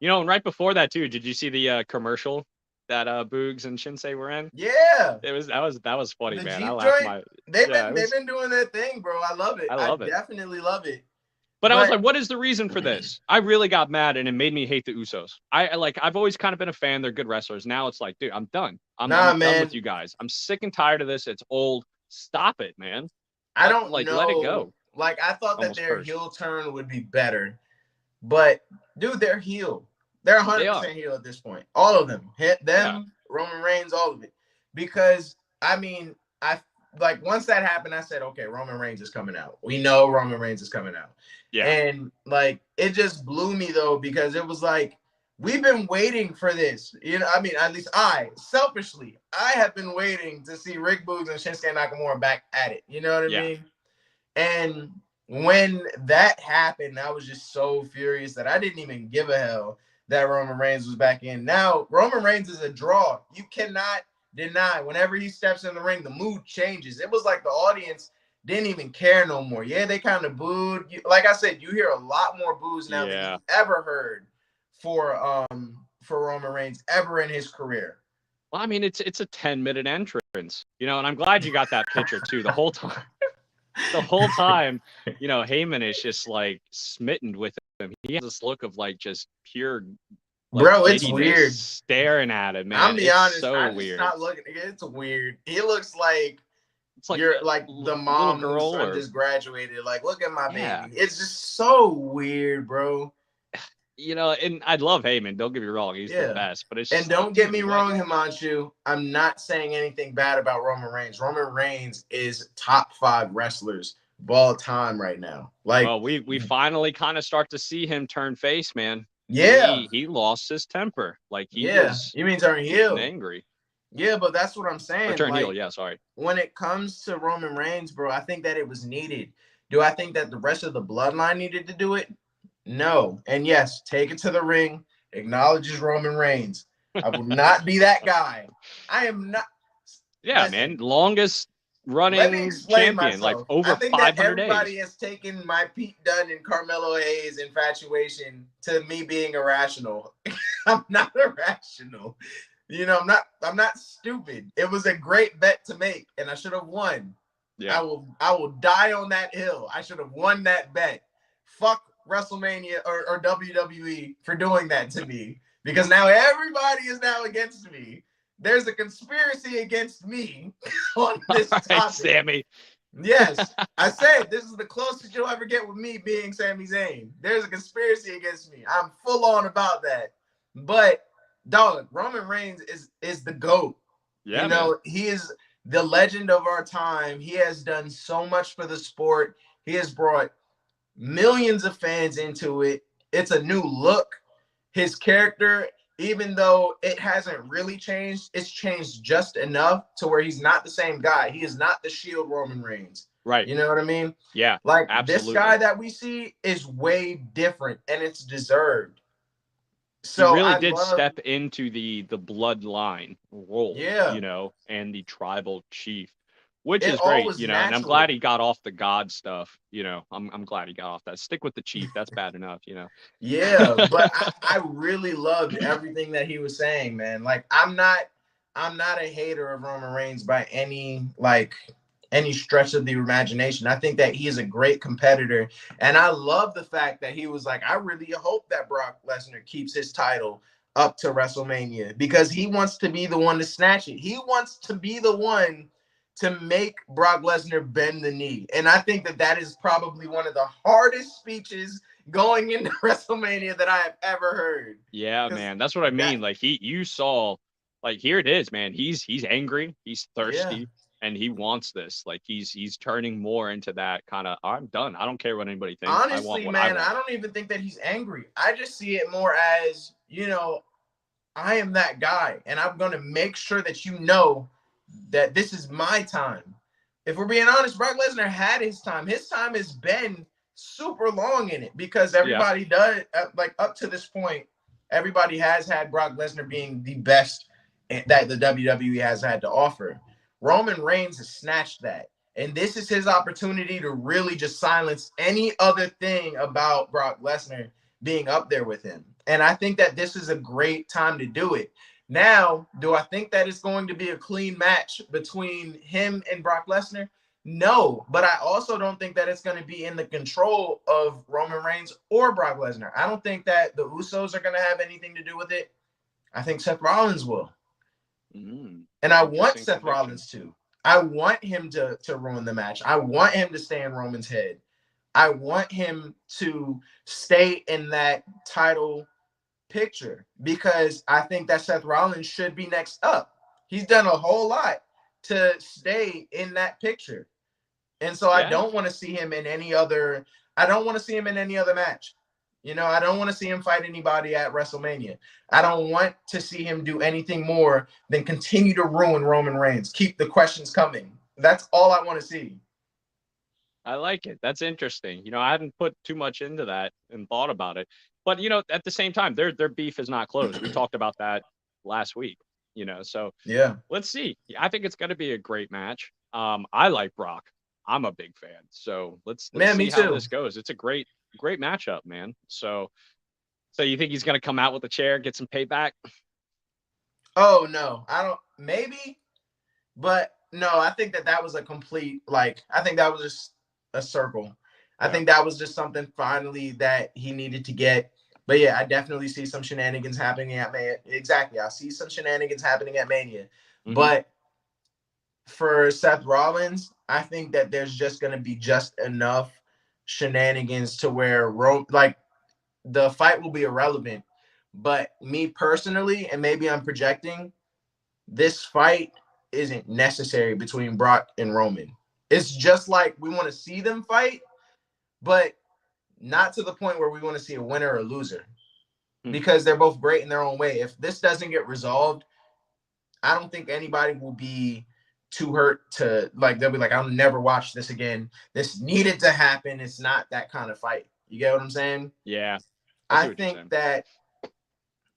You know, and right before that too, did you see the commercial that Boogs and Shinsei were in? Yeah. That was funny, man. I laughed they've been doing their thing, bro. I love it. I definitely love it. But I was like, what is the reason for this? I really got mad, and it made me hate the Usos. I've always kind of been a fan. They're good wrestlers. Now it's like, dude, I'm done. I'm done with you guys. I'm sick and tired of this. It's old. Stop it, man. I don't know. Let it go. Like, I thought that their heel turn would be better. But, dude, they're heel. They're 100% heel at this point. All of them. Roman Reigns, all of it. Because, I mean, once that happened, I said, okay, Roman Reigns is coming out. We know Roman Reigns is coming out. Yeah. And it just blew me though, because it was like, we've been waiting for this. You know, I mean, at least I have been waiting to see Rick Boogs and Shinsuke Nakamura back at it. You know what I mean? And when that happened, I was just so furious that I didn't even give a hell that Roman Reigns was back in. Now, Roman Reigns is a draw. You cannot deny, whenever he steps in the ring, the mood changes. It was like the audience didn't even care no more. Yeah, they kind of booed. Like I said, you hear a lot more boos now than you ever heard for Roman Reigns ever in his career. Well, I mean, it's a 10-minute entrance, you know, and I'm glad you got that picture too. The whole time, you know, Heyman is just like smitten with him. He has this look of like just pure, like, bro, it's weird staring at him, man. I'm be honest, so weird. Not looking. It's weird. He looks like you're like the mom girl who just graduated. Like, look at my baby. It's just so weird, bro. You know, and I love Heyman. Don't get me wrong, he's the best. But it's just don't get me wrong, Himanshu. I'm not saying anything bad about Roman Reigns. Roman Reigns is top 5 wrestlers of all time right now. Like, well, we finally kind of start to see him turn face, man. Yeah, he lost his temper. Like he was. You mean turn heel? Angry. Yeah, but that's what I'm saying. Or turn heel. Yeah, sorry. When it comes to Roman Reigns, bro, I think that it was needed. Do I think that the rest of the bloodline needed to do it? No. And yes, take it to the ring, acknowledges Roman Reigns. I will not be that guy. I am not. Yeah, listen, man. Longest running champion, myself. Like over 500 days. Everybody has taken my Pete Dunne and Carmelo Hayes infatuation to me being irrational. I'm not irrational. You know, I'm not stupid. It was a great bet to make, and I should have won. Yeah. I will die on that hill. I should have won that bet. Fuck WrestleMania or WWE for doing that to me, because now everybody is now against me. There's a conspiracy against me on this topic. Right, Sami. Yes, I said this is the closest you'll ever get with me being Sami Zayn. There's a conspiracy against me. I'm full on about that. But dog, Roman Reigns is the GOAT. Yeah, you know, man. He is the legend of our time. He has done so much for the sport. He has brought millions of fans into it. It's a new look. His character, even though it hasn't really changed, it's changed just enough to where he's not the same guy. He is not the Shield Roman Reigns. Right. You know what I mean? Yeah. Like, absolutely. This guy that we see is way different, and it's deserved. So he really did step into the bloodline role, you know, and the tribal chief, which is great, you know, and I'm glad he got off the God stuff, you know. I'm glad he got off that. Stick with the chief. That's bad enough, you know. Yeah, but I really loved everything that he was saying, man. Like, I'm not a hater of Roman Reigns by any stretch of the imagination. I think that he is a great competitor, and I love the fact that he was like, I really hope that Brock Lesnar keeps his title up to WrestleMania, because he wants to be the one to snatch it. He wants to be the one to make Brock Lesnar bend the knee. And I think that is probably one of the hardest speeches going into WrestleMania that I have ever heard. Yeah, man, that's what I mean. Like, you saw, like, here it is, man. He's angry, he's thirsty. Yeah. And he wants this. Like, he's turning more into that kind of, I'm done. I don't care what anybody thinks. Honestly, I don't even think that he's angry. I just see it more as, you know, I am that guy, and I'm going to make sure that you know that this is my time. If we're being honest, Brock Lesnar had his time. His time has been super long in it, because everybody does, like, up to this point, everybody has had Brock Lesnar being the best that the WWE has had to offer. Roman Reigns has snatched that. And this is his opportunity to really just silence any other thing about Brock Lesnar being up there with him. And I think that this is a great time to do it. Now, do I think that it's going to be a clean match between him and Brock Lesnar? No, but I also don't think that it's going to be in the control of Roman Reigns or Brock Lesnar. I don't think that the Usos are going to have anything to do with it. I think Seth Rollins will. And I want Seth Rollins to. I want him to ruin the match. I want him to stay in Roman's head. I want him to stay in that title picture, because I think that Seth Rollins should be next up. He's done a whole lot to stay in that picture. And so I don't want to see him in any other match. You know, I don't want to see him fight anybody at WrestleMania. I don't want to see him do anything more than continue to ruin Roman Reigns. Keep the questions coming. That's all I want to see. I like it. That's interesting. You know, I hadn't put too much into that and thought about it. But, you know, at the same time, their beef is not closed. We talked about that last week, you know. So, yeah, let's see. I think it's going to be a great match. I like Brock. I'm a big fan. So let's man, see how this goes. It's a great matchup, man. So you think he's gonna come out with a chair, get some payback? Oh no, I don't. Maybe, but no, I think that was a complete, like, I think that was just a circle. I think that was just something finally that he needed to get. But yeah, I definitely see some shenanigans happening at Mania. Exactly. I see some shenanigans happening at Mania. Mm-hmm. But for Seth Rollins, I think that there's just going to be just enough shenanigans to where the fight will be irrelevant. But me personally, and maybe I'm projecting, this fight isn't necessary between Brock and Roman. It's just like we want to see them fight, but not to the point where we want to see a winner or a loser, because they're both great in their own way. If this doesn't get resolved, I don't think anybody will be too hurt to, like, they'll be like, I'll never watch this again. This needed to happen. It's not that kind of fight. You get what I'm saying? Yeah. I think that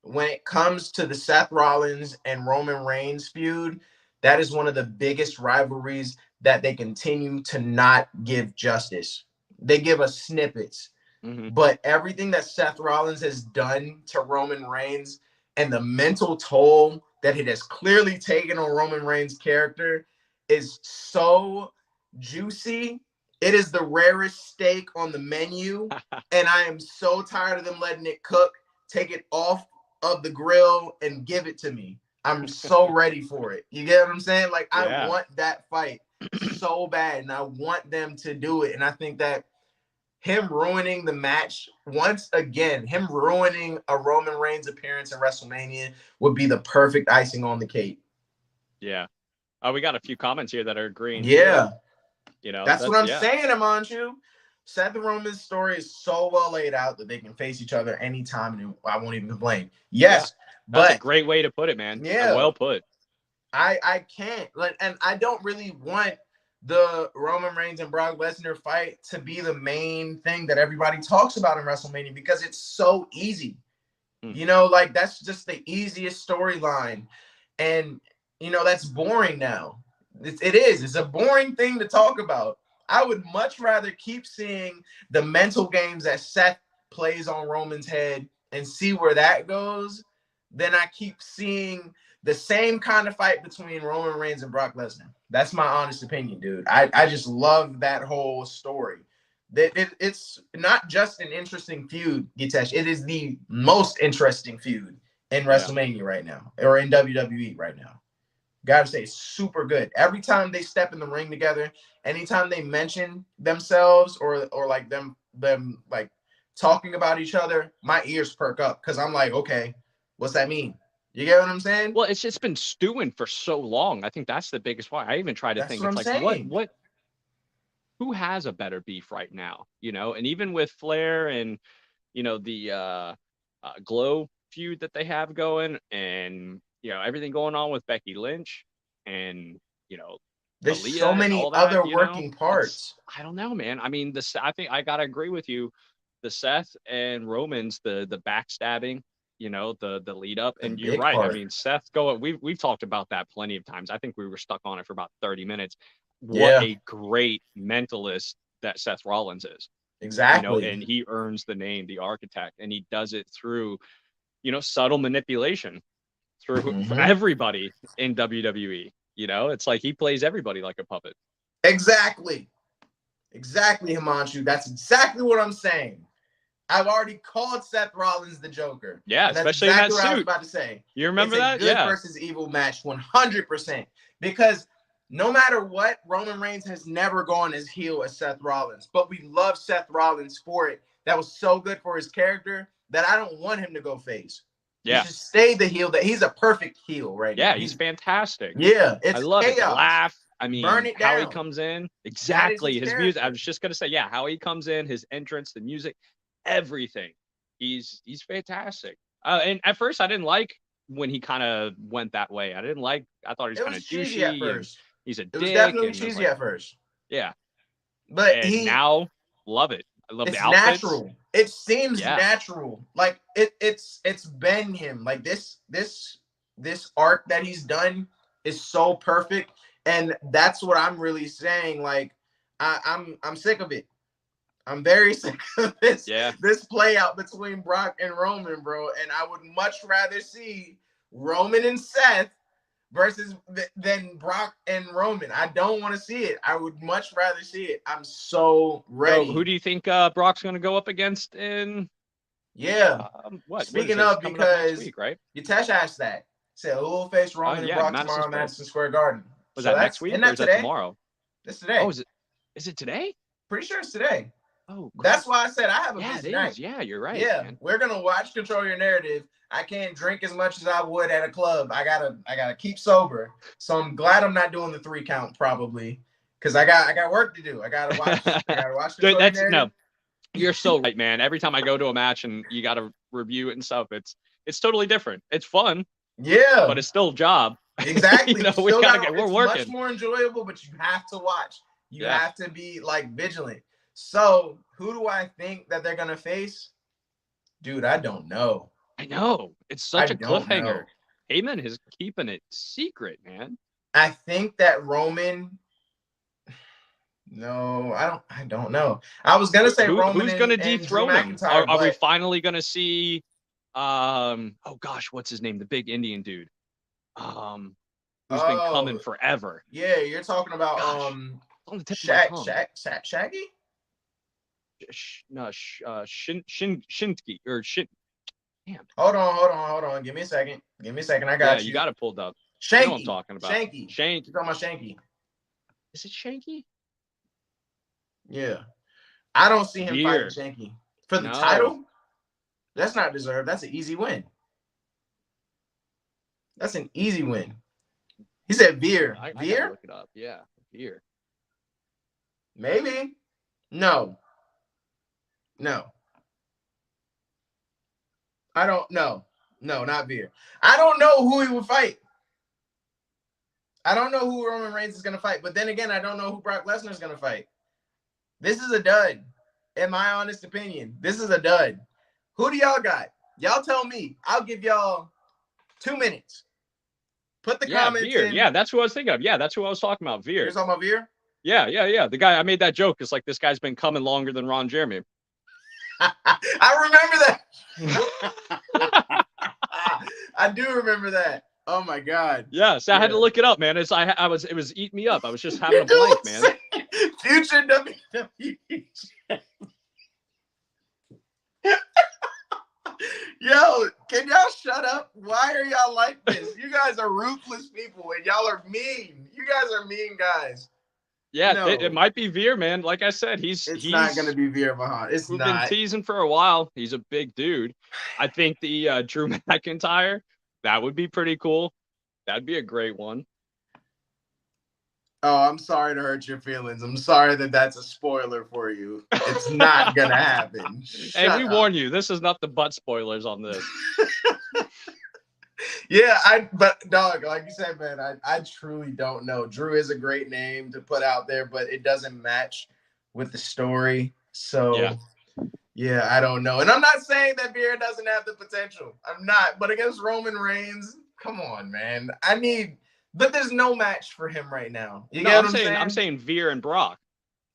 when it comes to the Seth Rollins and Roman Reigns feud, that is one of the biggest rivalries that they continue to not give justice. They give us snippets, but everything that Seth Rollins has done to Roman Reigns and the mental toll that it has clearly taken on Roman Reigns' character is so juicy. It is the rarest steak on the menu, and I am so tired of them letting it cook. Take it off of the grill and give it to me. I'm so ready for it. You get what I'm saying? Like, I want that fight so bad, and I want them to do it. And I think that him ruining the match once again, him ruining a Roman Reigns appearance in WrestleMania would be the perfect icing on the cake. Yeah. We got a few comments here that are agreeing. Yeah. Too. You know, that's what I'm saying, Amanchu. Seth Roman's story is so well laid out that they can face each other anytime, and I won't even complain. Yes, but that's a great way to put it, man. Yeah, well put. I can't, and I don't really want the Roman Reigns and Brock Lesnar fight to be the main thing that everybody talks about in WrestleMania, because it's so easy. You know, like, that's just the easiest storyline, and you know, that's boring now. It's a boring thing to talk about. I would much rather keep seeing the mental games that Seth plays on Roman's head and see where that goes than I keep seeing the same kind of fight between Roman Reigns and Brock Lesnar. That's my honest opinion, dude. I just love that whole story. It's not just an interesting feud, Gitesh. It is the most interesting feud in WrestleMania right now, or in WWE right now. Gotta say, super good. Every time they step in the ring together, anytime they mention themselves or like them like talking about each other, my ears perk up, because I'm like, okay, what's that mean? You get what I'm saying? Well, it's just been stewing for so long. I think that's the biggest part. I even try to think, it's like, what who has a better beef right now? You know, and even with Flair and, you know, the Glow feud that they have going, and you know, everything going on with Becky Lynch, and you know, there's Aaliyah so many other working parts. I don't know, man. I mean, I think I gotta agree with you. The Seth and Roman's, the backstabbing, you know, the lead up, and you're right. I mean, Seth we've talked about that plenty of times. I think we were stuck on it for about 30 minutes. What a great mentalist that Seth Rollins is. Exactly. You know, and he earns the name, the architect, and he does it through, you know, subtle manipulation through everybody in WWE. You know, it's like he plays everybody like a puppet. Exactly, Himanshu. That's exactly what I'm saying. I've already called Seth Rollins the Joker. Yeah, especially in that suit. I was about to say. You remember that? It's a good versus evil match, 100%. Because no matter what, Roman Reigns has never gone as heel as Seth Rollins. But we love Seth Rollins for it. That was so good for his character that I don't want him to go face. Yeah. He should stay the heel. That he's a perfect heel right now. Yeah, he's fantastic. Yeah, I love chaos. it. The laugh. I mean, how he down. comes in. Exactly. His music. I was just gonna say, how he comes in, his entrance, the music, everything. He's fantastic. And at first, I didn't like when he kind of went that way. I thought he was kind of douchey at first. He's a dick. It was definitely cheesy at first. Yeah. But now love it. I love the outfits. Natural. It seems natural. Like it's been him. Like this arc that he's done is so perfect. And that's what I'm really saying. Like, I'm sick of it. I'm very sick of this. Yeah. This play out between Brock and Roman, bro. And I would much rather see Roman and Seth versus than Brock and Roman. I don't want to see it. I would much rather see it. I'm so ready. So who do you think Brock's going to go up against in? Yeah. Speaking of, because week, right? Yatesh asked that. Said who will face Roman and Brock tomorrow in Madison Square Garden. Was that next week or is that tomorrow? It's today. Oh, is it today? Pretty sure it's today. Oh, crap. That's why I said I have a busy night. Yeah, you're right. Yeah, man. We're gonna watch Control Your Narrative. I can't drink as much as I would at a club. I gotta keep sober. So I'm glad I'm not doing the 3 count probably, because I got work to do. I gotta watch. Control Your Narrative. No, you're so right, man. Every time I go to a match and you gotta review it and stuff, it's totally different. It's fun. Yeah, but it's still a job. Exactly. We're working. Much more enjoyable, but you have to watch. You have to be like vigilant. So who do I think that they're gonna face? Dude, I don't know. I know. It's such a cliffhanger. Heyman is keeping it secret, man. I think that Roman. No, I don't know. I was gonna say Roman. Who's gonna dethrone him? Are we finally gonna see? Oh gosh, what's his name? The big Indian dude. Who's been coming forever. Yeah, you're talking about on the tip of my tongue. Shaggy? Shinski or Shin. Damn. Hold on. Give me a second. I got you. You got it pulled up. Shanky. You know what I'm talking about. Shanky. You're talking about Shanky. Is it Shanky? Yeah. I don't see him fighting Shanky. For the title? That's not deserved. That's an easy win. That's an easy win. He said Veer. Veer? Look it up. Yeah, Veer. Maybe. No. I don't know. No, not Veer. I don't know who he would fight. I don't know who Roman Reigns is going to fight. But then again, I don't know who Brock Lesnar is going to fight. This is a dud. In my honest opinion, this is a dud. Who do y'all got? Y'all tell me. I'll give y'all 2 minutes. Put the comments Veer. in. Yeah, that's who I was thinking of. Yeah, that's who I was talking about. Veer. You're talking about Veer? Yeah. The guy I made that joke is like, this guy's been coming longer than Ron Jeremy. I remember that. I do remember that. Oh my God. Yeah, so I had to look it up, man. It was eating me up. I was just having a blank, man. Future WWE. Yo, can y'all shut up? Why are y'all like this? You guys are ruthless people and y'all are mean. You guys are mean guys. Yeah, no. It might be Veer, man. Like I said, he's not going to be Veer Mahal. We've been teasing for a while. He's a big dude. I think the Drew McIntyre, that would be pretty cool. That'd be a great one. Oh, I'm sorry to hurt your feelings. I'm sorry that that's a spoiler for you. It's not going to happen. Hey, we warn you. This is not the butt spoilers on this. Yeah, but dog, like you said, man, I truly don't know. Drew is a great name to put out there, but it doesn't match with the story. So, yeah, I don't know. And I'm not saying that Veer doesn't have the potential. I'm not. But against Roman Reigns, come on, man. But there's no match for him right now. You get what I'm saying? I'm saying Veer and Brock.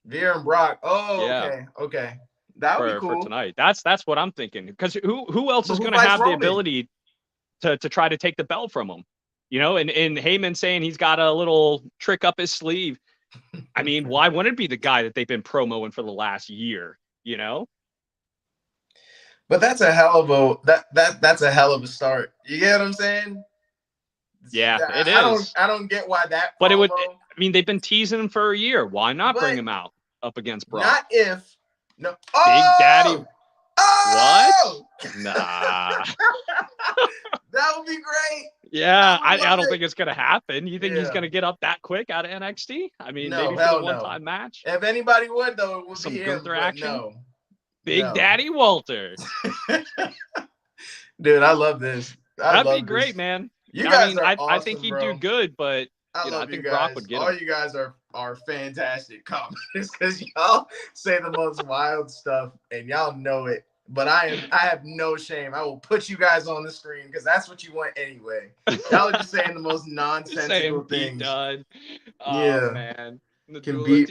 Veer and Brock. Oh, yeah. Okay. That would be cool. For tonight. That's what I'm thinking. Because who else is going to have the ability to try to take the belt from him? You know, and Heyman saying he's got a little trick up his sleeve. I mean, why wouldn't it be the guy that they've been promoting for the last year, you know? But that's a hell of a start. You get what I'm saying? Yeah, it is. I don't get why that. But it would. I mean, they've been teasing him for a year. Why not bring him out up against Brock? Not if. No. Big Daddy. Oh! What? Nah. That would be great. Yeah, I don't think it's gonna happen. You think he's gonna get up that quick out of NXT? I mean, maybe for the one-time match. If anybody would, though, it would some be Gunther action. No. Big Daddy Walter. Dude, I love this. That'd be great, man. You guys are awesome, I think he'd do good, but I think Brock would get him. All you guys are fantastic commentators because y'all say the most wild stuff and y'all know it. But I have no shame. I will put you guys on the screen because that's what you want anyway. Y'all are just saying the most nonsensical things. Done. Oh, man. Can beat.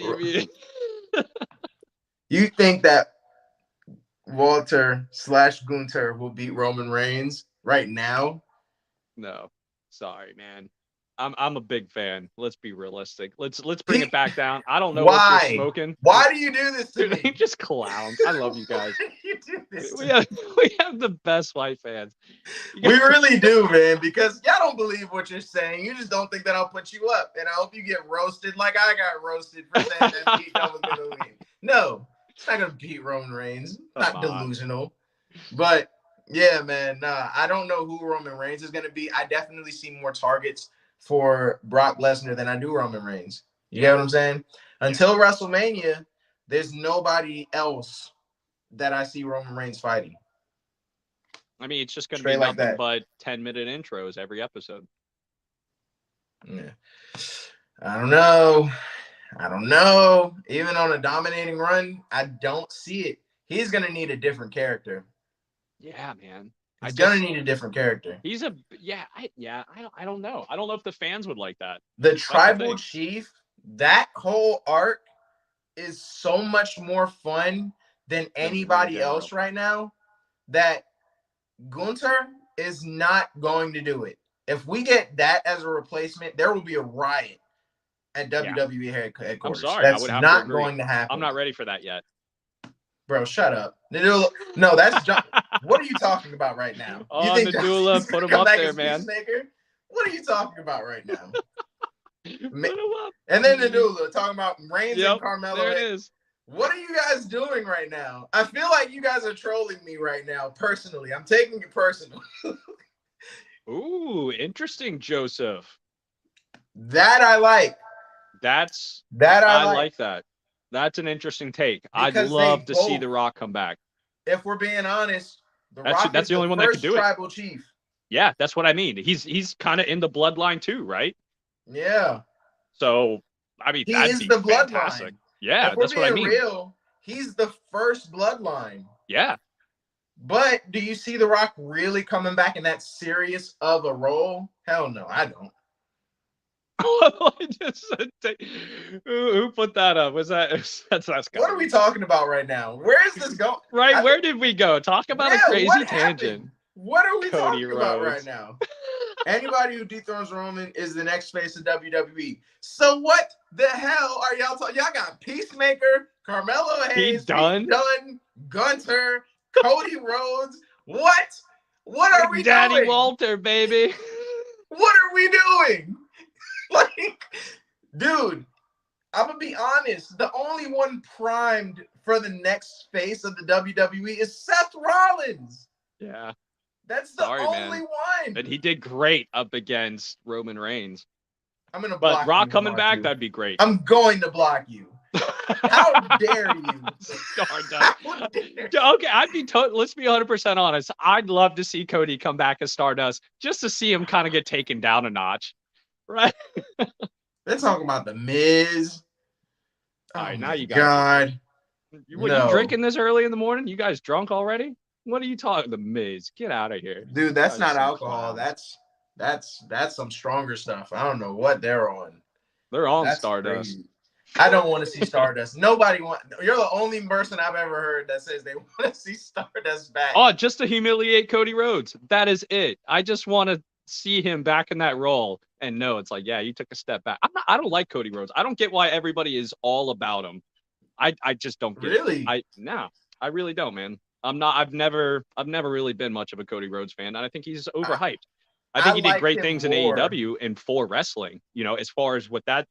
You think that Walter / Gunther will beat Roman Reigns right now? No, sorry, man. I'm a big fan. Let's be realistic. Let's bring it back down. I don't know what you're smoking. Why do you do this to me? Just clowns. I love you guys. You do this we have the best white fans. We really do, man, because y'all don't believe what you're saying. You just don't think that I'll put you up. And I hope you get roasted like I got roasted for saying that Pete Dunne was going to win. No, it's not going to beat Roman Reigns. Not delusional. But, yeah, man, nah, I don't know who Roman Reigns is going to be. I definitely see more targets for Brock Lesnar than I do Roman Reigns. You get what I'm saying? Until WrestleMania, there's nobody else that I see Roman Reigns fighting. I mean, it's just going to be nothing but 10-minute intros every episode. Yeah. I don't know. Even on a dominating run, I don't see it. He's going to need a different character. Yeah, man. He's going to need a different character. I don't know. I don't know if the fans would like that. The tribal chief, that whole arc is so much more fun than anybody else right now that Gunther is not going to do it. If we get that as a replacement, there will be a riot at WWE headquarters. I'm sorry. That's not going to happen. I'm not ready for that yet. Bro, shut up. No, that's John. What are you talking about right now? You think Nadula, put him up there, man. Peacemaker? What are you talking about right now? And then Nadula talking about Reigns and Carmelo. There it is. What are you guys doing right now? I feel like you guys are trolling me right now, personally. I'm taking it personal. Ooh, interesting, Joseph. That I like. I like that. That's an interesting take. Because I'd love to see The Rock come back. If we're being honest, that's the only one that could do it. Tribal chief. Yeah, that's what I mean. He's kind of in the bloodline too, right? Yeah. So I mean, he is the bloodline. Yeah, that's what I mean. Real, he's the first bloodline. Yeah. But do you see The Rock really coming back in that serious of a role? Hell no, I don't. Who put that up? Was that's what are we talking about right now? Where is this going? Right, where did we go? Talk about a crazy tangent. What are we talking about right now? Anybody who dethrones Roman is the next face of WWE. So what the hell are y'all talking? Y'all got Peacemaker, Carmelo Hayes, Pete Dunne, Gunther, Cody Rhodes. What? What are we doing? Daddy Walter, baby. What are we doing? Like, dude, I'm gonna be honest. The only one primed for the next face of the WWE is Seth Rollins. Yeah. That's the only one. And he did great up against Roman Reigns. I'm gonna block you. But Rock coming back, that'd be great. I'm going to block you. How dare you? Okay, let's be 100% honest. I'd love to see Cody come back as Stardust just to see him kind of get taken down a notch. Right? They're talking about the Miz. All right, now you got God. You drinking this early in the morning? You guys drunk already? What are you talking? The Miz, get out of here, dude. That's not alcohol. That's some stronger stuff. I don't know what they're on. They're on Stardust. Crazy. I don't want to see Stardust. Nobody want. You're the only person I've ever heard that says they want to see Stardust back. Oh, just to humiliate Cody Rhodes. That is it. I just want to see him back in that role. And no, it's like, yeah, you took a step back. I don't like Cody Rhodes. I don't get why everybody is all about him. I just don't get it. I really don't, man. I've never really been much of a Cody Rhodes fan, and I think he's overhyped. I think he did great things in AEW and for wrestling, as far as what that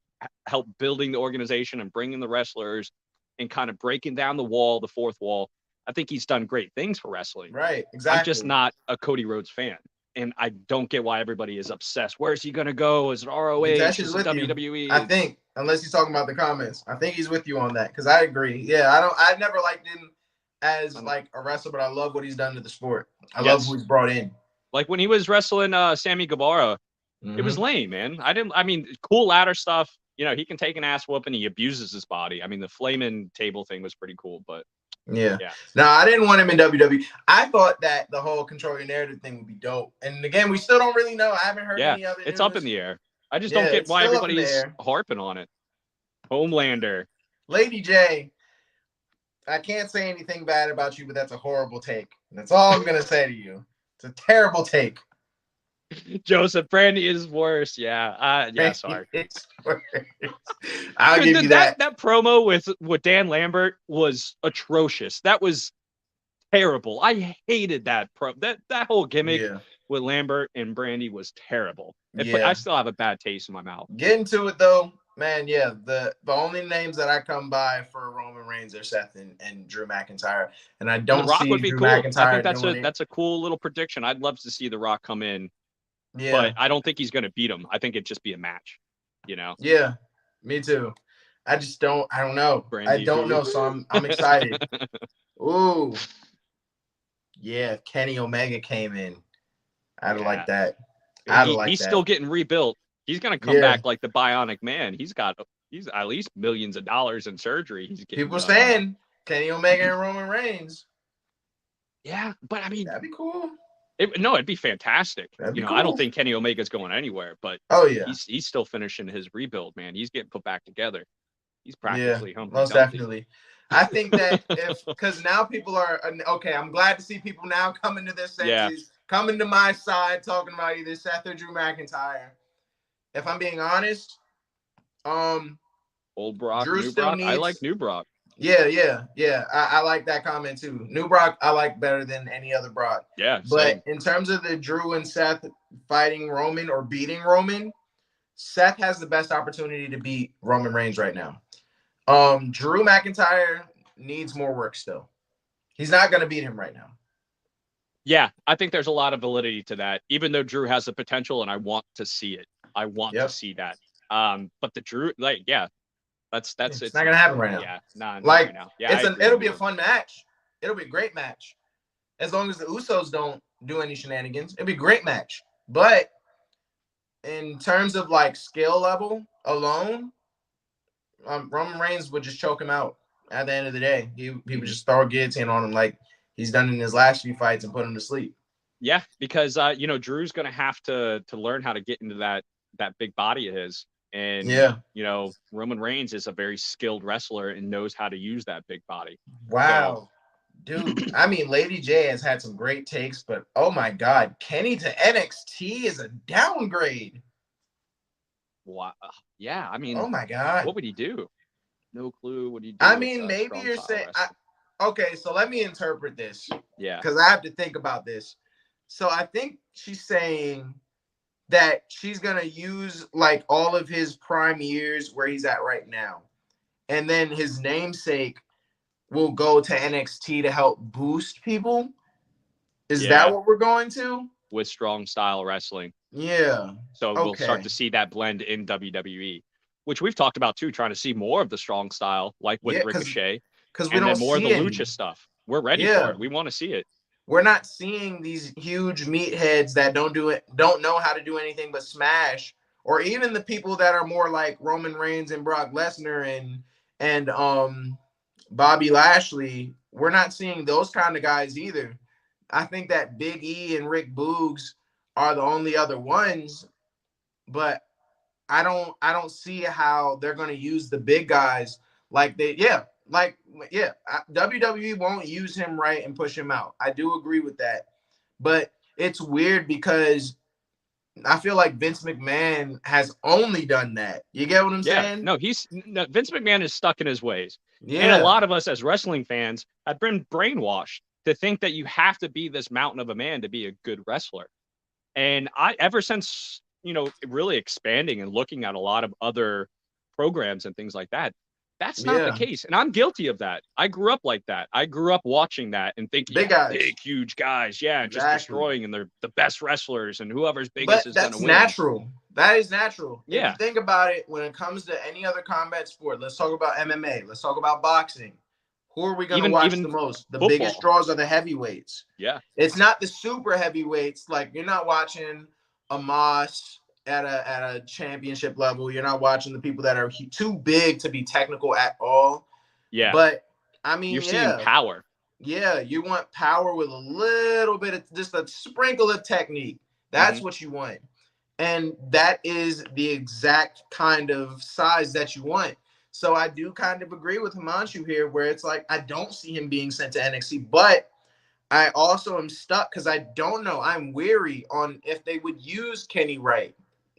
helped building the organization and bringing the wrestlers and kind of breaking down the fourth wall. I think he's done great things for wrestling. Right, exactly. I'm just not a Cody Rhodes fan. And I don't get why everybody is obsessed. Where's he going to go? Is it ROH? Is it WWE? I think, unless he's talking about the comments, I think he's with you on that. Because I agree. Yeah, I never liked him as like a wrestler, but I love what he's done to the sport. I love who he's brought in. Like when he was wrestling Sammy Guevara, it was lame, man. Cool ladder stuff. He can take an ass whoop and he abuses his body. I mean, the flaming table thing was pretty cool, but yeah. No, I didn't want him in WWE. I thought that the whole control your narrative thing would be dope. And again, we still don't really know. I haven't heard any other. It's up in the air. I just don't get why everybody's harping on it. Homelander. Lady J I can't say anything bad about you, but that's a horrible take. That's all I'm gonna say to you. It's a terrible take. Joseph, Brandy is worse. Yeah. Sorry. It's worse. I'll give you that. That promo with Dan Lambert was atrocious. That was terrible. I hated that that whole gimmick with Lambert and Brandy was terrible. I still have a bad taste in my mouth. Get into it though, man. Yeah, the only names that I come by for Roman Reigns are Seth and Drew McIntyre, and I don't The Rock see would be Drew cool. McIntyre. I think that's a cool little prediction. I'd love to see The Rock come in. Yeah, but I don't think he's going to beat him. I think it'd just be a match. Yeah, me too. I don't know. I don't know. So I'm excited. Ooh. Yeah, Kenny Omega came in. I'd like that. He's still getting rebuilt. He's going to come back like the Bionic Man. He's at least millions of dollars in surgery. People saying Kenny Omega and Roman Reigns. Yeah, but I mean, that'd be cool. It'd be fantastic. Cool. I don't think Kenny Omega's going anywhere, but he's still finishing his rebuild, man. He's getting put back together. He's practically most definitely. I think that because now people are okay. I'm glad to see people now coming to their senses, coming to my side, talking about either Seth or Drew McIntyre. If I'm being honest, old Brock, Drew new Brock. I like new Brock. Yeah. I like that comment too. New Brock, I like better than any other Brock. Yeah. But in terms of the Drew and Seth fighting Roman or beating Roman, Seth has the best opportunity to beat Roman Reigns right now. Drew McIntyre needs more work still. He's not going to beat him right now. Yeah, I think there's a lot of validity to that, even though Drew has the potential and I want to see it. I want to see that. But the Drew, that's it's not gonna happen right now. Yeah, not right now. Yeah, it'll be a fun match. It'll be a great match, as long as the Usos don't do any shenanigans. It'll be a great match. But in terms of like skill level alone, Roman Reigns would just choke him out at the end of the day. He would just throw a guillotine on him like he's done in his last few fights and put him to sleep. Yeah, because Drew's gonna have to learn how to get into that big body of his. And, Roman Reigns is a very skilled wrestler and knows how to use that big body. Wow. Dude, I mean, Lady J has had some great takes, but oh my God, Kenny to NXT is a downgrade. Wow. Yeah, I mean, oh my God. What would he do? No clue what he do. I mean, maybe you're saying, okay, so let me interpret this. Yeah. Because I have to think about this. So I think she's saying that she's going to use like all of his prime years where he's at right now. And then his namesake will go to NXT to help boost people. Is that what we're going to? With strong style wrestling. Yeah. So we'll start to see that blend in WWE, which we've talked about too, trying to see more of the strong style, like with Ricochet. Because we don't see more of the lucha stuff. We're ready for it. We want to see it. We're not seeing these huge meatheads that don't know how to do anything but smash, or even the people that are more like Roman Reigns and Brock Lesnar and Bobby Lashley. We're not seeing those kind of guys either. I think that Big E and Rick Boogs are the only other ones, but I don't see how they're going to use the big guys like they. WWE won't use him right and push him out. I do agree with that. But it's weird because I feel like Vince McMahon has only done that. You get what I'm saying? No, Vince McMahon is stuck in his ways. Yeah. And a lot of us as wrestling fans have been brainwashed to think that you have to be this mountain of a man to be a good wrestler. And ever since, really expanding and looking at a lot of other programs and things like that, that's not the case. And I'm guilty of that. I grew up like that. I grew up watching that and thinking big, huge guys. Yeah. Just destroying, and they're the best wrestlers, and whoever's biggest is going to win. That's natural. That is natural. Yeah. If you think about it, when it comes to any other combat sport, let's talk about MMA. Let's talk about boxing. Who are we going to watch the most? The biggest draws are the heavyweights. Yeah. It's not the super heavyweights. Like, you're not watching Amos at a championship level. You're not watching the people that are too big to be technical at all. Yeah. But I mean, you're seeing power. Yeah, you want power with a little bit of just a sprinkle of technique. That's what you want. And that is the exact kind of size that you want. So I do kind of agree with Himanshu here, where it's like I don't see him being sent to NXT, but I also am stuck because I don't know. I'm weary on if they would use Kenny right.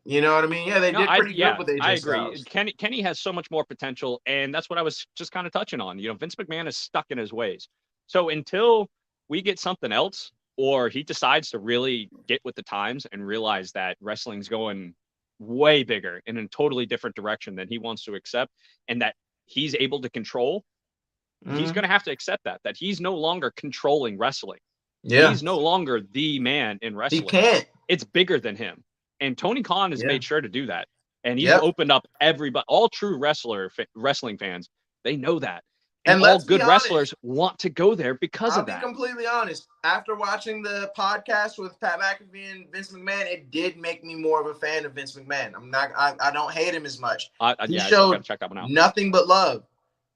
You know what I mean? Yeah, they did pretty good with AJ I agree. Styles. Kenny has so much more potential, and that's what I was just kind of touching on. You know, Vince McMahon is stuck in his ways. So until we get something else, or he decides to really get with the times and realize that wrestling's going way bigger in a totally different direction than he wants to accept, and that he's able to control, he's going to have to accept that he's no longer controlling wrestling. Yeah. He's no longer the man in wrestling. He can't. It's bigger than him. And Tony Khan has made sure to do that. And he's opened up everybody, all true wrestling fans, they know that. And all good wrestlers want to go there because of that. I'll be completely honest. After watching the podcast with Pat McAfee and Vince McMahon, it did make me more of a fan of Vince McMahon. I don't hate him as much. He showed check that one out. Nothing but love.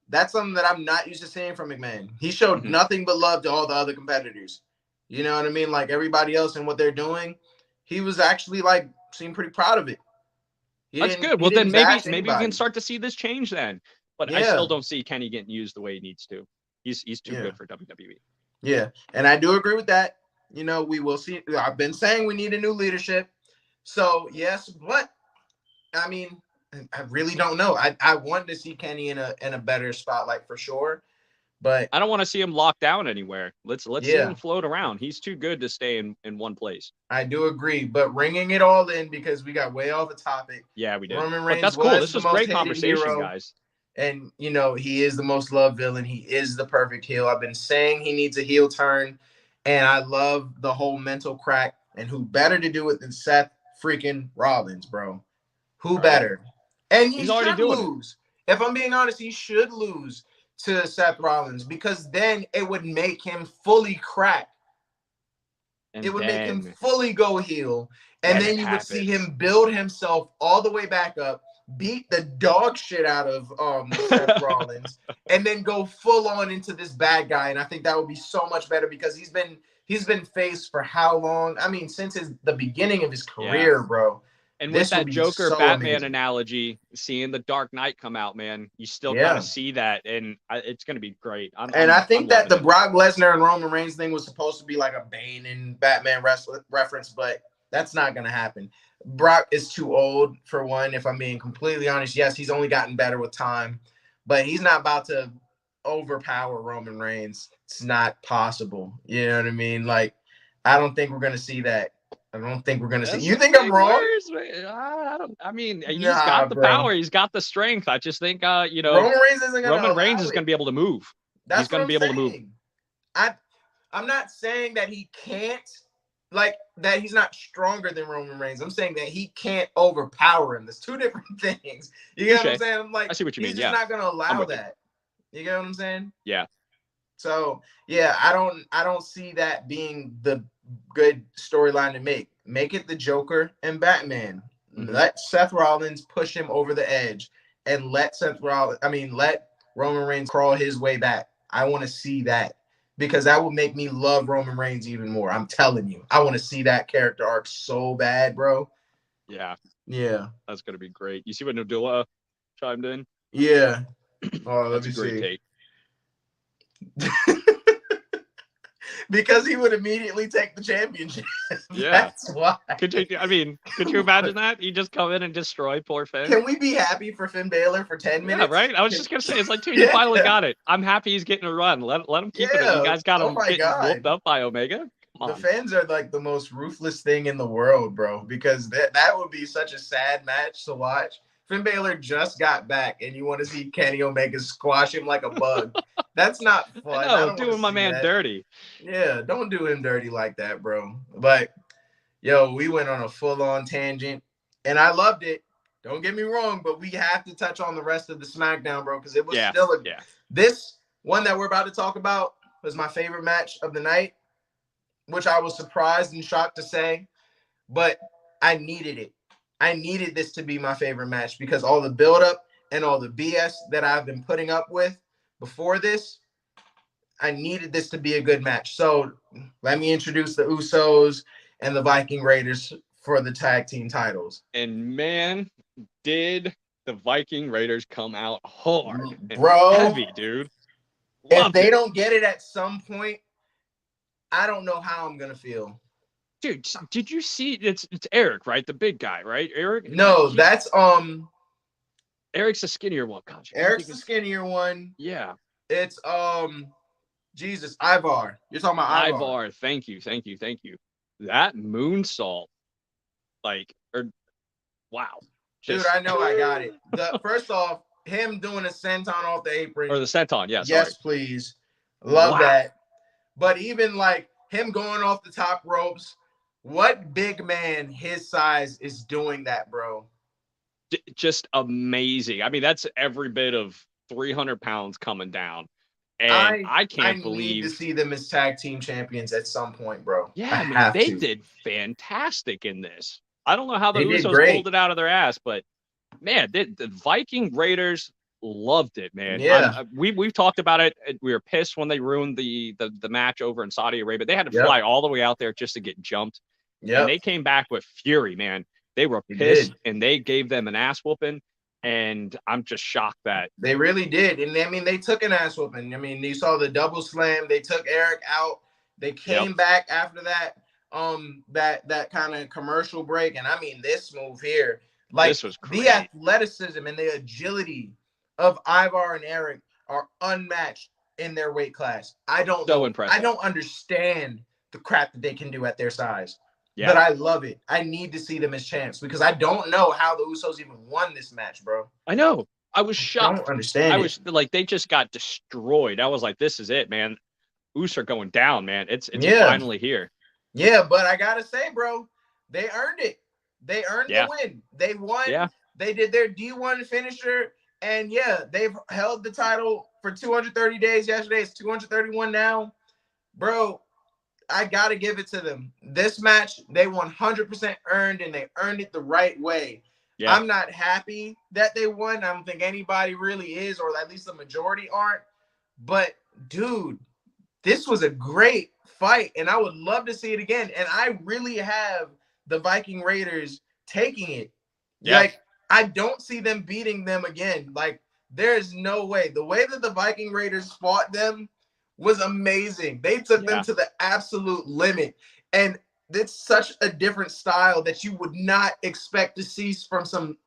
That's something that I'm not used to seeing from McMahon. He showed nothing but love to all the other competitors. You know what I mean? Like everybody else and what they're doing. He was actually seemed pretty proud of it. That's good. Well, then maybe we can start to see this change then. But I still don't see Kenny getting used the way he needs to. He's too good for WWE. Yeah, and I do agree with that. You know, we will see. I've been saying we need a new leadership. So yes, but I mean, I really don't know. I want to see Kenny in a better spotlight for sure. But I don't want to see him locked down anywhere. Let's see him float around. He's too good to stay in one place. I do agree, but ringing it all in because we got way off the topic. Yeah, we did. Roman Reigns, but that's cool. This was great conversation, guys. And you know, he is the most loved villain. He is the perfect heel. I've been saying he needs a heel turn, and I love the whole mental crack. And who better to do it than Seth freaking Rollins, bro? Who better? And he's already doing lose. If I'm being honest, he should lose to Seth Rollins because then it would make him fully crack. It would make him fully go heel. And then you would see him build himself all the way back up, beat the dog shit out of Seth Rollins, and then go full on into this bad guy. And I think that would be so much better because he's been faced for how long? I mean, since the beginning of his career, bro. And with that Joker Batman analogy, seeing the Dark Knight come out, man, you still got to see that, and it's going to be great. I think that the Brock Lesnar and Roman Reigns thing was supposed to be like a Bane and Batman reference, but that's not going to happen. Brock is too old, for one, if I'm being completely honest. Yes, he's only gotten better with time, but he's not about to overpower Roman Reigns. It's not possible. You know what I mean? Like, I don't think we're going to see that. I don't think we're going to see. You think I'm wrong? I mean, he's got the power. He's got the strength. I just think, you know, Roman Reigns is going to be able to move. He's going to be able to move. I'm not saying that he can't, like, that he's not stronger than Roman Reigns. I'm saying that he can't overpower him. There's two different things. You get what I'm saying? I'm like, I see what you mean. He's just not going to allow that. You get what I'm saying? Yeah. So, yeah, I don't see that being the good storyline to make. Make it the Joker and Batman. Let Seth Rollins push him over the edge and let Roman Reigns crawl his way back. I want to see that because that will make me love Roman Reigns even more. I'm telling you. I want to see that character arc so bad, bro. Yeah. Yeah. That's going to be great. You see what Nadula chimed in? Yeah. Oh, that's a great take. Because he would immediately take the championship. Yeah. That's why. Could you imagine that? You just come in and destroy poor Finn. Can we be happy for Finn Balor for 10 minutes? Yeah, right? I was just going to say, it's like, dude, you finally got it. I'm happy he's getting a run. Let him keep it. You guys got him getting whooped up by Omega. The fans are like the most ruthless thing in the world, bro, because that would be such a sad match to watch. Finn Balor just got back, and you want to see Kenny Omega squash him like a bug. That's not fun. No, doing my man dirty. Yeah, don't do him dirty like that, bro. But, yo, we went on a full-on tangent, and I loved it. Don't get me wrong, but we have to touch on the rest of the SmackDown, bro, because it was still this one that we're about to talk about was my favorite match of the night, which I was surprised and shocked to say, but I needed it. I needed this to be my favorite match because all the buildup and all the BS that I've been putting up with before this, I needed this to be a good match. So let me introduce the Usos and the Viking Raiders for the tag team titles. And man, did the Viking Raiders come out hard, bro, heavy, dude. If they don't get it at some point, I don't know how I'm gonna feel. Dude, did you see? It's Eric, right? The big guy, right? Eric? No, that's Eric's the skinnier one. Gosh, Eric's the skinnier one. Yeah. It's Jesus, Ivar. You're talking about Ivar. Thank you. That moonsault, wow. Dude, I know I got it. First off, him doing a senton off the apron. Or the senton, yeah. Yes, please. Love that. But even like him going off the top ropes, what big man his size is doing that, bro? Just amazing. I mean, that's every bit of 300 pounds coming down. And I can't believe. I need to see them as tag team champions at some point, bro. Yeah, they did fantastic in this. I don't know how the Usos pulled it out of their ass, but man, the Viking Raiders loved it, man. Yeah, we've talked about it. We were pissed when they ruined the match over in Saudi Arabia. They had to fly all the way out there just to get jumped. Yeah, and they came back with fury, man. They were pissed, and they gave them an ass whooping. And I'm just shocked that they really did. And I mean, they took an ass whooping. I mean, you saw the double slam. They took Eric out. They came back after that. That kind of commercial break. And I mean, this move here, like this was great. The athleticism and the agility of Ivar and Eric are unmatched in their weight class. I don't understand the crap that they can do at their size. Yeah. But I love it. I need to see them as champs because I don't know how the Usos even won this match, bro. I know. I was shocked. I don't understand. I was like, they just got destroyed. I was like, this is it, man. Usos are going down, man. It's finally here. Yeah, but I gotta say, bro, they earned it. They earned the win. They won. Yeah. They did their D1 finisher, and they've held the title for 230 days. Yesterday, it's 231 now, bro. I got to give it to them. This match, they 100% earned, and they earned it the right way. Yeah. I'm not happy that they won. I don't think anybody really is, or at least the majority aren't. But, dude, this was a great fight, and I would love to see it again. And I really have the Viking Raiders taking it. Yeah. Like, I don't see them beating them again. Like, there's no way. The way that the Viking Raiders fought them was amazing. They took them to the absolute limit. And it's such a different style that you would not expect to see from some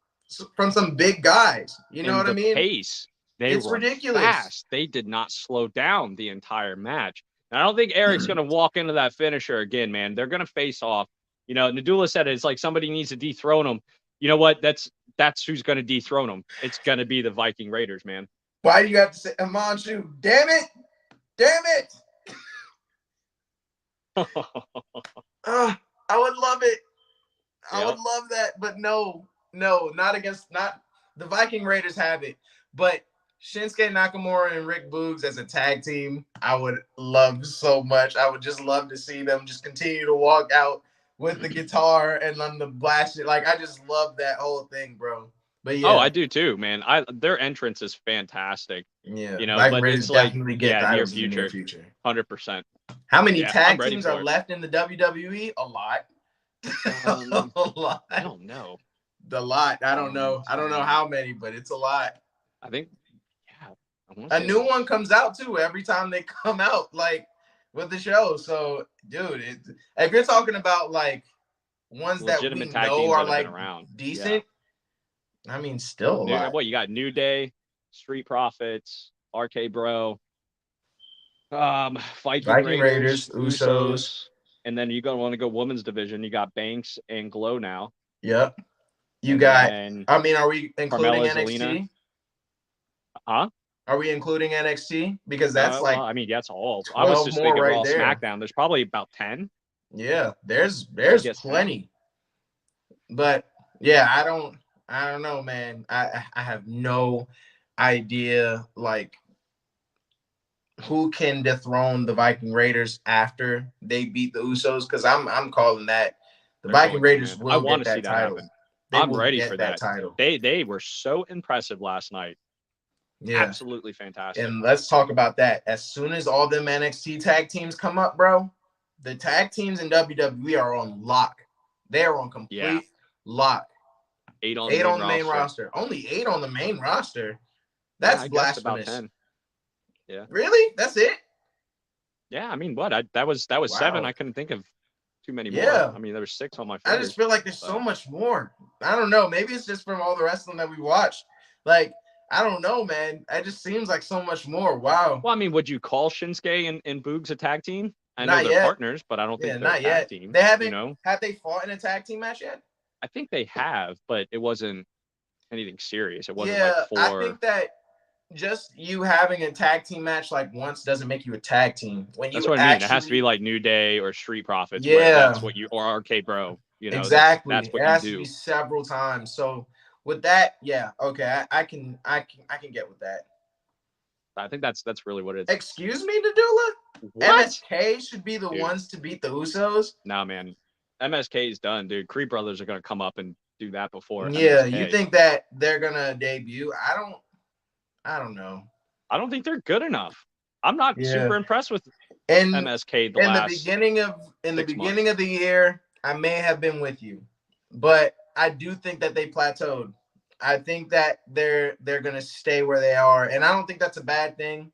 big guys. You know what I mean? Pace. It's ridiculous. Fast. They did not slow down the entire match. And I don't think Eric's going to walk into that finisher again, man. They're going to face off. You know, Nadula said it's like somebody needs to dethrone them. You know what? That's who's going to dethrone them. It's going to be the Viking Raiders, man. Why do you have to say Amanchu? Damn it. Damn it! I would love it. I would love that, but no, not the Viking Raiders have it. But Shinsuke Nakamura and Rick Boogs as a tag team, I would love so much. I would just love to see them just continue to walk out with the guitar and on the blast. Like, I just love that whole thing, bro. But yeah. Oh, I do too, man. Their entrance is fantastic. Yeah, you know, but it's like near future, 100%. How many tag teams are left in the WWE? A lot. A lot. I don't know. A lot. I don't know. I don't know how many, but it's a lot. I think. Yeah. A new one comes out too every time they come out, like with the show. So, dude, if you're talking about like ones legitimate that we know are like decent. Yeah. I mean, still a lot. What you got? New Day, Street Profits, RK Bro, Viking Raiders, Usos, and then you want to go women's division. You got Banks and Glow now. Yep. You got. I mean, are we including NXT? Zelina. Huh? Are we including NXT? Because that's I mean, that's all. I was just thinking Raw SmackDown. There's probably about 10. Yeah, there's plenty. 10. But yeah, I don't know, man. I have no idea like who can dethrone the Viking Raiders after they beat the Usos, because I'm calling that the Viking Raiders will get that title. I'm ready for that title. They were so impressive last night. Yeah, absolutely fantastic. And let's talk about that. As soon as all them NXT tag teams come up, bro, the tag teams in WWE are on lock. They are on complete lock. 8 on the main roster. Only 8 on the main roster. That's blasphemous. About 10. Yeah. Really? That's it? Yeah, I mean, what? That was 7. I couldn't think of too many more. I mean, there were 6 on my fingers. I just feel like there's so much more. I don't know. Maybe it's just from all the wrestling that we watched. Like, I don't know, man. It just seems like so much more. Wow. Well, I mean, would you call Shinsuke and Boogs a tag team? I know they're partners, but I don't think they're a tag team. They haven't. Have they fought in a tag team match yet? I think they have, but it wasn't anything serious. It wasn't like 4. I think that just you having a tag team match like once doesn't make you a tag team. That's what I mean. It has to be like New Day or Street Profits. Yeah, that's what you or RK Bro. Exactly. That's what it has to be several times. So with that, okay, I can get with that. I think that's really what it is. Excuse me, Nadula? What? MSK should be the ones to beat the Usos? Nah, man. MSK is done, dude. Creed Brothers are going to come up and do that before. Yeah, MSK. You think that they're going to debut? I don't know. I don't think they're good enough. I'm not super impressed with MSK in the beginning of the year. I may have been with you, but I do think that they plateaued. I think that they're going to stay where they are, and I don't think that's a bad thing.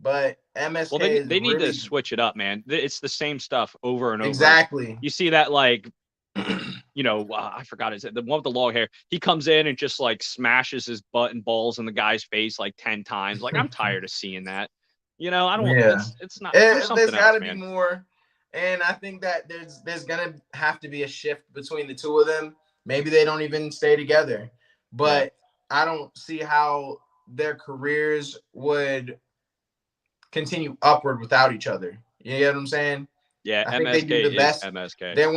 But MSK, well, they need to switch it up, man. It's the same stuff over and over. Exactly. You see that, like, I forgot the one with the long hair. He comes in and just like smashes his butt and balls in the guy's face like 10 times. Like, I'm tired of seeing that. I don't. Yeah. It's not. There's got to be more. And I think that there's gonna have to be a shift between the two of them. Maybe they don't even stay together, but I don't see how their careers would continue upward without each other. You get what I'm saying? Yeah, I think they do the best. MSK. They're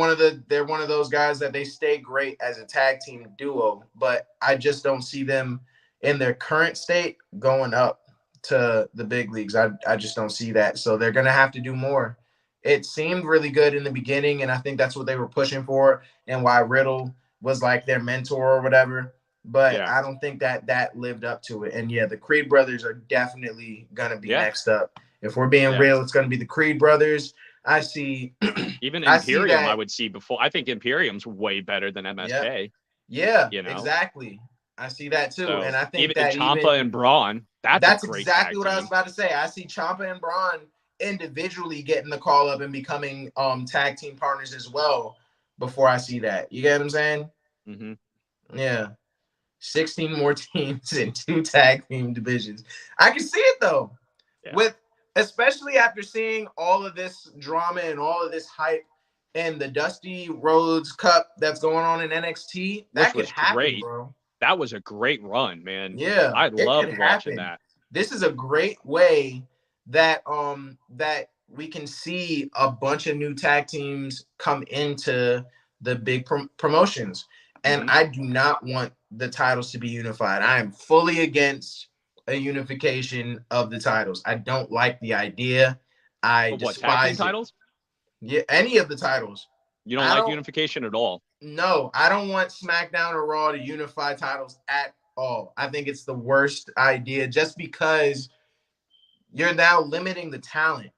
one of those guys that they stay great as a tag team duo, but I just don't see them in their current state going up to the big leagues. I just don't see that. So they're gonna have to do more. It seemed really good in the beginning, and I think that's what they were pushing for, and why Riddle was like their mentor or whatever. But I don't think that lived up to it. And the Creed brothers are definitely gonna be next up. If we're being real, it's gonna be the Creed brothers. I see. Even Imperium, I would see before. I think Imperium's way better than MSK. Yeah, exactly. I see that too, and I think that Ciampa and Braun. That's exactly what I was about to say. I see Ciampa and Braun individually getting the call up and becoming tag team partners as well. Before I see that, you get what I'm saying? Mm-hmm. Yeah, 16 more teams in 2 tag team divisions. I can see it though, especially after seeing all of this drama and all of this hype and the Dusty Rhodes Cup that's going on in NXT. That could happen, great. Bro. That was a great run, man. Yeah, I loved watching that. This is a great way that that we can see a bunch of new tag teams come into the big promotions. And I do not want the titles to be unified. I am fully against a unification of the titles. I don't like the idea. I despise titles? Yeah, any of the titles. You don't like unification at all? No, I don't want SmackDown or Raw to unify titles at all. I think it's the worst idea just because you're now limiting the talent.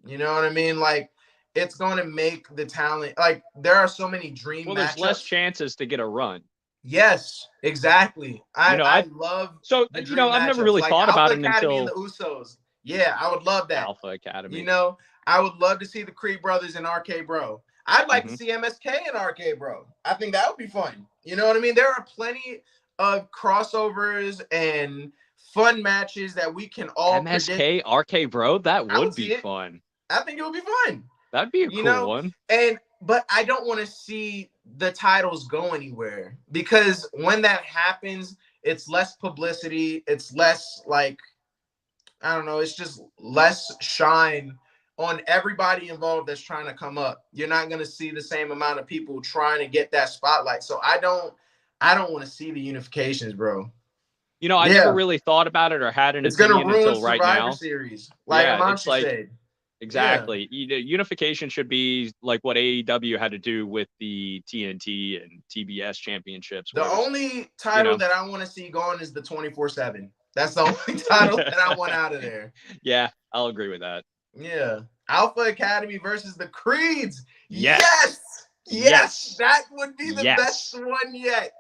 You know what I mean? Like, it's going to make the talent, like, there are so many dream matchups. There's less chances to get a run. Yes, exactly. I love I've never really thought about it until and the Usos. Yeah, I would love that. Alpha Academy. I would love to see the Creed brothers and RK Bro. I'd like to see MSK and RK Bro. I think that would be fun. You know what I mean? There are plenty of crossovers and fun matches that we can all MSK, RK Bro, that would be fun. I think it would be fun. That'd be a cool one. But I don't want to see the titles go anywhere, because when that happens, it's less publicity. It's less, like, I don't know. It's just less shine on everybody involved that's trying to come up. You're not going to see the same amount of people trying to get that spotlight. So I don't want to see the unifications, bro. I never really thought about it or had an opinion until right now. Series, like Amanshi said. Exactly. Unification should be like what AEW had to do with the TNT and TBS championships. The only title that I want to see gone is the 24/7. That's the only title that I want out of there. Yeah, I'll agree with that. Yeah. Alpha Academy versus the Creeds. Yes. Yes, that would be the best one yet.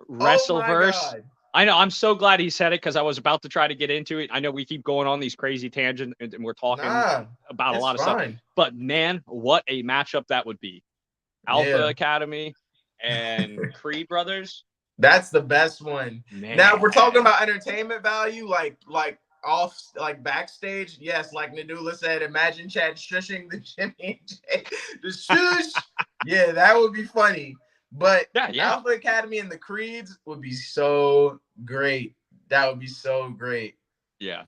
Wrestleverse. Oh, I know. I'm so glad he said it because I was about to try to get into it. I know we keep going on these crazy tangents and we're talking about a lot of stuff. But man, what a matchup that would be. Alpha Academy and Creed Brothers. That's the best one. Man. Now, if we're talking about entertainment value, like backstage, yes, like Nadula said, imagine Chad shushing the Jimmy and Jay. The shush. Yeah, that would be funny. But Alpha Academy and the Creeds would be so great. That would be so great. Yeah.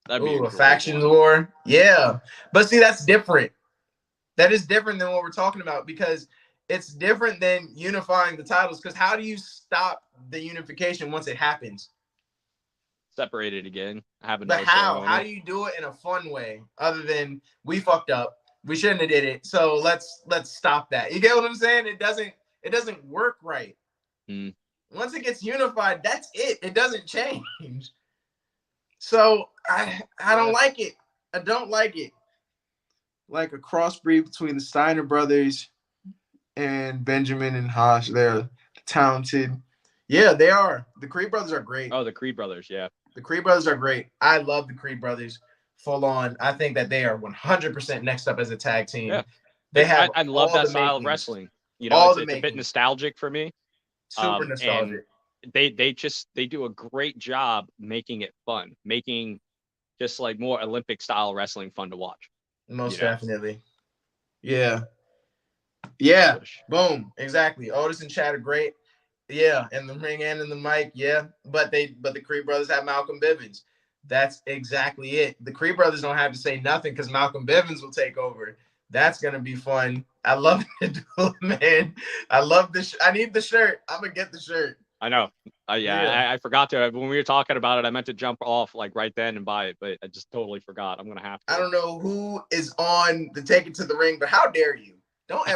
That'd be a factions war. Yeah. But see, that's different. That is different than what we're talking about because it's different than unifying the titles. Because how do you stop the unification once it happens? Separate it again. But how? How do you do it in a fun way other than we fucked up? We shouldn't have did it. So let's stop that. You get what I'm saying? It doesn't work right. Once it gets unified, that's it. It doesn't change. So I don't like it. I don't like it. Like a crossbreed between the Steiner brothers and Benjamin and Haas. They're talented. Yeah, they are. The Creed brothers are great. Oh, the Creed brothers, yeah. The Creed brothers are great. I love the Creed brothers full on. I think that they are 100% next up as a tag team. Yeah. They have. I love that style of wrestling. You know, it's a bit nostalgic for me. Super nostalgic. They do a great job making it fun, making just like more Olympic style wrestling fun to watch. Most definitely. Yeah. Yeah. Boom. Exactly. Otis and Chad are great. Yeah. And the ring and in the mic. Yeah. But the Creed brothers have Malcolm Bivens. That's exactly it. The Creed brothers don't have to say nothing because Malcolm Bivens will take over. That's going to be fun. I love it, man. I love this. I need the shirt. I'm going to get the shirt. I know. I forgot to. When we were talking about it, I meant to jump off like right then and buy it, but I just totally forgot. I'm going to have to. I don't know who is on the Take It to the Ring, but how dare you? Don't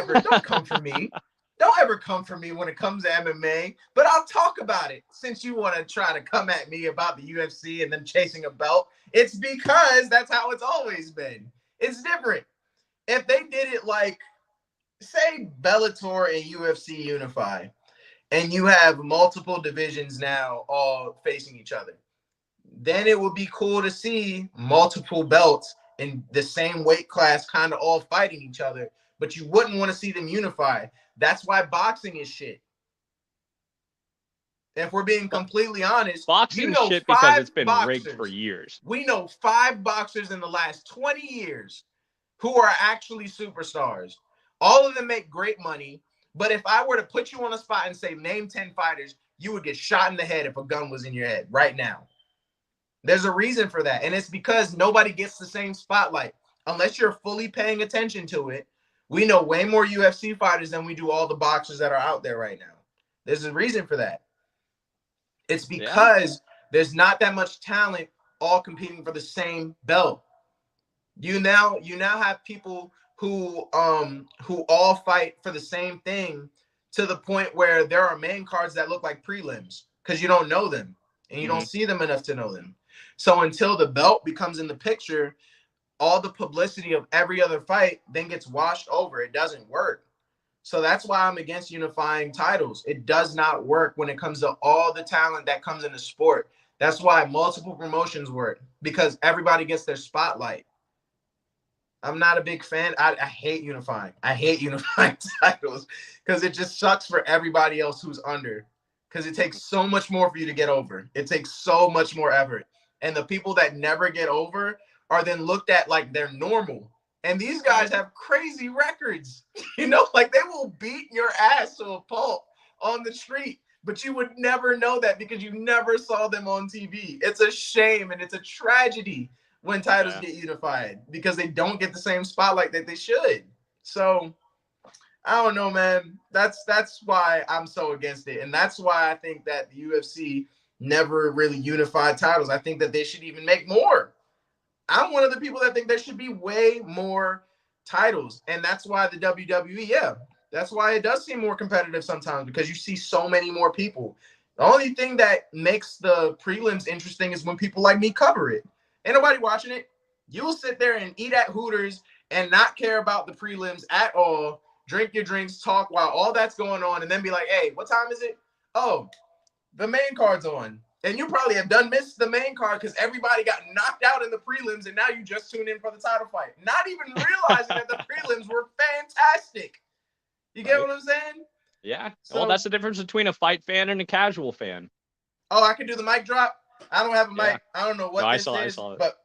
come for me. Don't ever come for me when it comes to MMA, but I'll talk about it since you want to try to come at me about the UFC and then chasing a belt. It's because that's how it's always been. It's different. If they did it like, say, Bellator and UFC unify, and you have multiple divisions now all facing each other, then it would be cool to see multiple belts in the same weight class kind of all fighting each other, but you wouldn't want to see them unify. That's why boxing is shit. If we're being completely honest, boxing is shit because it's been rigged for years. We know 5 boxers in the last 20 years who are actually superstars. All of them make great money. But if I were to put you on a spot and say, name 10 fighters, you would get shot in the head if a gun was in your head right now. There's a reason for that. And it's because nobody gets the same spotlight. Unless you're fully paying attention to it, we know way more UFC fighters than we do all the boxers that are out there right now. There's a reason for that. It's because there's not that much talent all competing for the same belt. You now have people who all fight for the same thing to the point where there are main cards that look like prelims because you don't know them and you don't see them enough to know them. So until the belt becomes in the picture, all the publicity of every other fight then gets washed over. It doesn't work. So that's why I'm against unifying titles. It does not work when it comes to all the talent that comes in the sport. That's why multiple promotions work, because everybody gets their spotlight. I'm not a big fan. I hate unifying. I hate unifying titles because it just sucks for everybody else who's under, because it takes so much more for you to get over. It takes so much more effort. And the people that never get over are then looked at like they're normal. And these guys have crazy records. You know, like they will beat your ass to a pulp on the street, but you would never know that because you never saw them on TV. It's a shame and it's a tragedy when titles get unified because they don't get the same spotlight that they should. So I don't know, man. That's why I'm so against it. And that's why I think that the UFC never really unified titles. I think that they should even make more. I'm one of the people that think there should be way more titles. And that's why the WWE, that's why it does seem more competitive sometimes, because you see so many more people. The only thing that makes the prelims interesting is when people like me cover it. Ain't nobody watching it. You'll sit there and eat at Hooters and not care about the prelims at all drink your drinks, talk while all that's going on, and then be like, hey, what time is it? Oh, the main card's on. And you probably have missed the main card because everybody got knocked out in the prelims, and now you just tune in for the title fight. Not even realizing that the prelims were fantastic. You get what I'm saying? Yeah. So, well, that's the difference between a fight fan and a casual fan. Oh, I can do the mic drop? I don't have a mic. I don't know what this is, but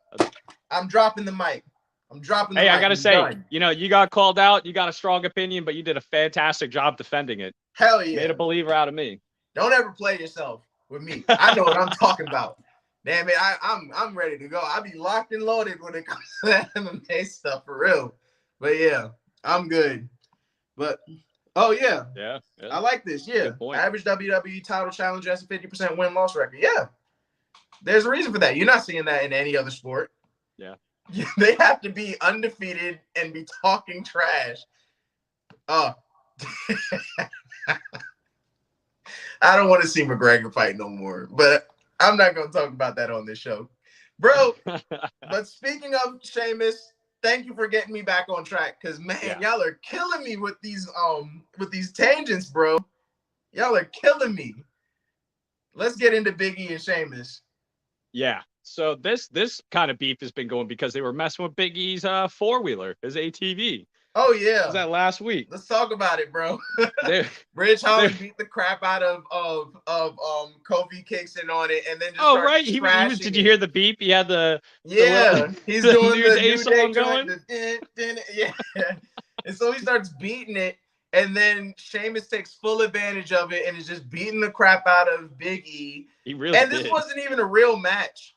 I'm dropping the mic. I'm dropping the mic. Hey, I got to say, you got called out. You got a strong opinion, but you did a fantastic job defending it. Hell yeah. Made a believer out of me. Don't ever play yourself with me. I know what I'm talking about. Damn it, I'm ready to go. I'll be locked and loaded when it comes to that MMA stuff for real. But yeah, I'm good. But yeah, I like this. Yeah, average WWE title challenge has a 50% win-loss record. Yeah, there's a reason for that. You're not seeing that in any other sport. Yeah, they have to be undefeated and be talking trash. I don't want to see McGregor fight no more, but I'm not going to talk about that on this show. Bro, but speaking of Sheamus, thank you for getting me back on track because, man, y'all are killing me with these tangents, bro. Y'all are killing me. Let's get into Big E and Sheamus. Yeah. So this kind of beef has been going because they were messing with Big E's four-wheeler, his ATV. Oh yeah, was that last week? Let's talk about it, bro. Ridge Holland beat the crap out of Kofi Kingston on it, and then just right. He was. Did you hear the beep? He had the he's doing the New Day going. Yeah, and so he starts beating it, and then Sheamus takes full advantage of it and is just beating the crap out of Big E. He really and this wasn't even a real match.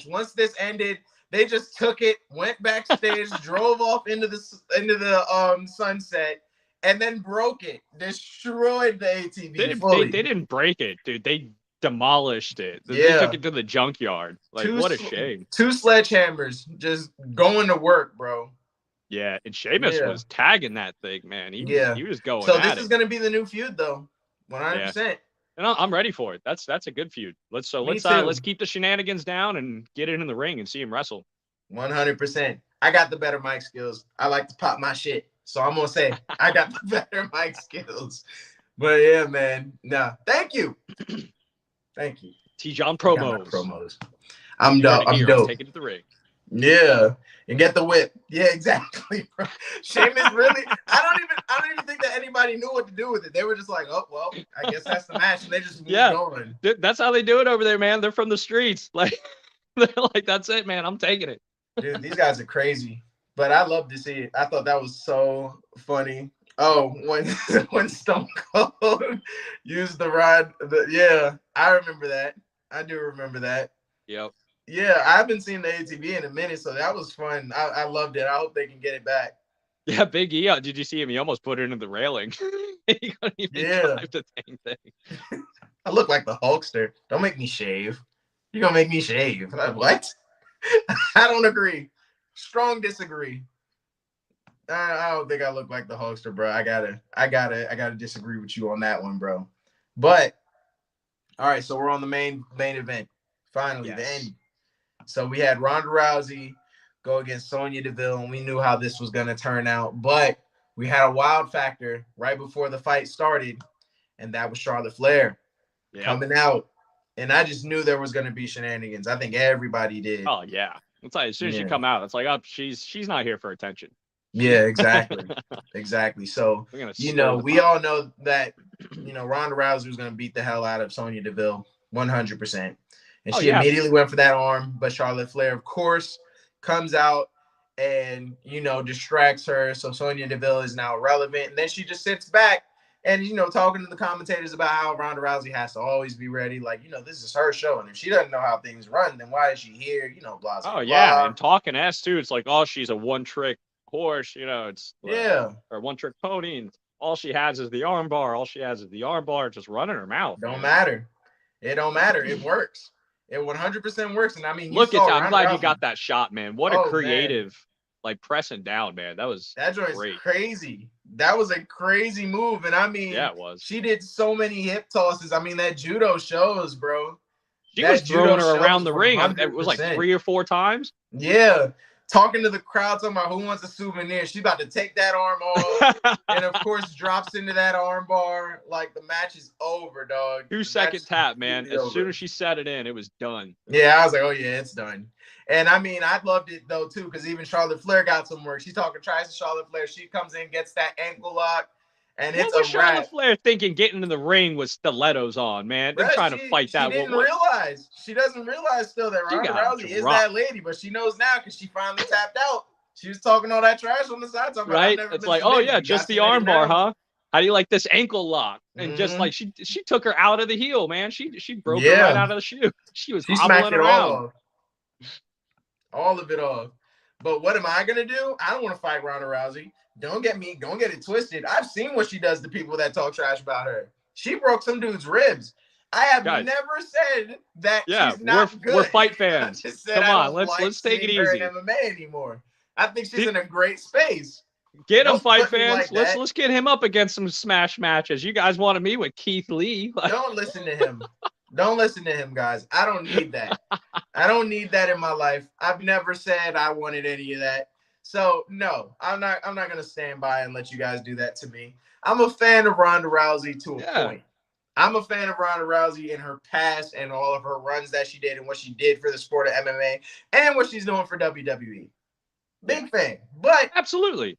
Once this ended, they just took it, went backstage, drove off into the sunset, and then broke it, destroyed the ATV. They didn't break it, dude. They demolished it. They took it to the junkyard. Like, what a shame. 2 sledgehammers just going to work, bro. Yeah, and Sheamus was tagging that thing, man. He was going. So this is gonna be the new feud, though, 100%. And I'm ready for it. That's a good feud. Let's keep the shenanigans down and get it in the ring and see him wrestle. 100%. I got the better mic skills. I like to pop my shit, so I'm gonna say I got the better mic skills. But yeah, man. Nah, thank you. Thank you. T-John promos. I'm dope. I'm dope. Take it to the ring. Yeah, and get the whip. Yeah, exactly, bro. Sheamus really. I don't even think that anybody knew what to do with it. They were just like, oh well, I guess that's the match, and they just moved on. That's how they do it over there, man. They're from the streets. Like, they're like, that's it, man. I'm taking it. Dude, these guys are crazy, but I love to see it. I thought that was so funny. Oh, when Stone Cold used the rod. I remember that. I do remember that. Yep. Yeah, I haven't seen the ATV in a minute, so that was fun. I loved it. I hope they can get it back. Yeah, Big E, did you see him? He almost put it into the railing. He couldn't even drive the dang thing. I look like the Hulkster. Don't make me shave. You're going to make me shave. What? I don't agree. Strong disagree. I don't think I look like the Hulkster, bro. I gotta disagree with you on that one, bro. But, all right, so we're on the main event. Finally, the end. So we had Ronda Rousey go against Sonya Deville, and we knew how this was going to turn out. But we had a wild factor right before the fight started, and that was Charlotte Flair coming out. And I just knew there was going to be shenanigans. I think everybody did. Oh, yeah. It's like as soon as you come out, it's like, oh, she's not here for attention. Yeah, exactly. Exactly. So, we all know that, Ronda Rousey was going to beat the hell out of Sonya Deville 100%. And she immediately went for that arm. But Charlotte Flair, of course, comes out and, distracts her. So Sonya Deville is now relevant. And then she just sits back and, talking to the commentators about how Ronda Rousey has to always be ready. Like, this is her show. And if she doesn't know how things run, then why is she here? Blah, blah, blah. Oh, yeah. And talking S, too. It's like, oh, she's a one-trick horse. It's or one-trick pony. And all she has is the arm bar. Just running her mouth. Don't matter. It don't matter. It works. It 100% works. And I mean, I'm glad you got that shot, man. What a creative, pressing down, man. That joint's crazy. That was a crazy move. And I mean, it was. She did so many hip tosses. I mean, that judo shows, bro. She was throwing her around the ring. 100%. It was like 3 or 4 times. Yeah. talking to the crowd, talking about who wants a souvenir. She's about to take that arm off, and of course drops into that arm bar. Like, the match is over, dog. 2-second tap, man. As soon as she set it in, it was done. Yeah, I was like, oh yeah, it's done. And I mean, I loved it though too, because even Charlotte Flair got some work. She's talking trash to Charlotte Flair. She comes in, gets that ankle lock, and it's a wrap. What was Charlotte Flair thinking getting in the ring with stilettos on, man? They're trying to fight that. She didn't realize. She doesn't realize still that Ronda Rousey is that lady, but she knows now because she finally tapped out. She was talking all that trash on the side. Talking right? It's like, oh yeah, just the armbar, huh? How do you like this ankle lock? And just like she took her out of the heel, man. She broke her right out of the shoe. She hobbling around. All of it off. But what am I gonna do? I don't want to fight Ronda Rousey. Don't get it twisted. I've seen what she does to people that talk trash about her. She broke some dude's ribs. I have never said that she's not good. We're fight fans. Come on, let's take it easy. In MMA anymore. I think she's in a great space. Get him, fight fans. Like let's get him up against some smash matches. You guys wanted me with Keith Lee. Don't listen to him. Don't listen to him, guys. I don't need that. I don't need that in my life. I've never said I wanted any of that. So no, I'm not gonna stand by and let you guys do that to me. I'm a fan of Ronda Rousey to a point. I'm a fan of Ronda Rousey in her past and all of her runs that she did and what she did for the sport of MMA and what she's doing for WWE. Big fan. But absolutely.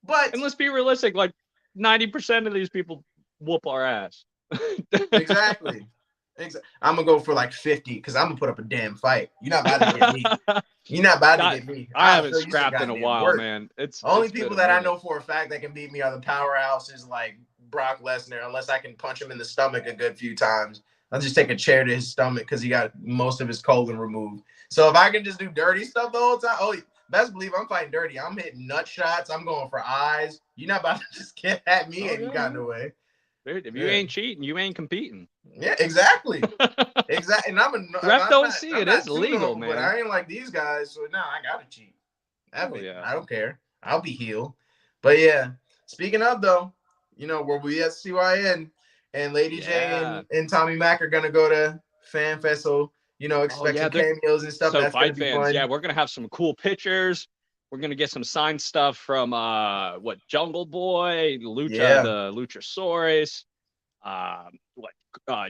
And let's be realistic, like 90% of these people whoop our ass. Exactly. I'm gonna go for like 50 because I'm gonna put up a damn fight. You're not about to get me. You're not about to get me. I haven't scrapped in a while, man. It's only people that I know for a fact that can beat me are the powerhouses like Brock Lesnar, unless I can punch him in the stomach a good few times. I'll just take a chair to his stomach because he got most of his colon removed. So if I can just do dirty stuff the whole time, best believe I'm fighting dirty. I'm hitting nut shots. I'm going for eyes. You're not about to just get at me and you got in the way. Dude, if you ain't cheating, you ain't competing. Yeah, exactly. Exactly. And ref don't see it. It's legal, man. But I ain't like these guys, so now I gotta cheat. I don't care. I'll be heel. But yeah, speaking of though, where we at CYN and Lady J and Tommy Mac are gonna go to Fan Fest, so expecting cameos and stuff. So that's fight fans, fun. Yeah, we're gonna have some cool pictures. We're gonna get some signed stuff from Jungle Boy, Lucha, the Luchasaurus,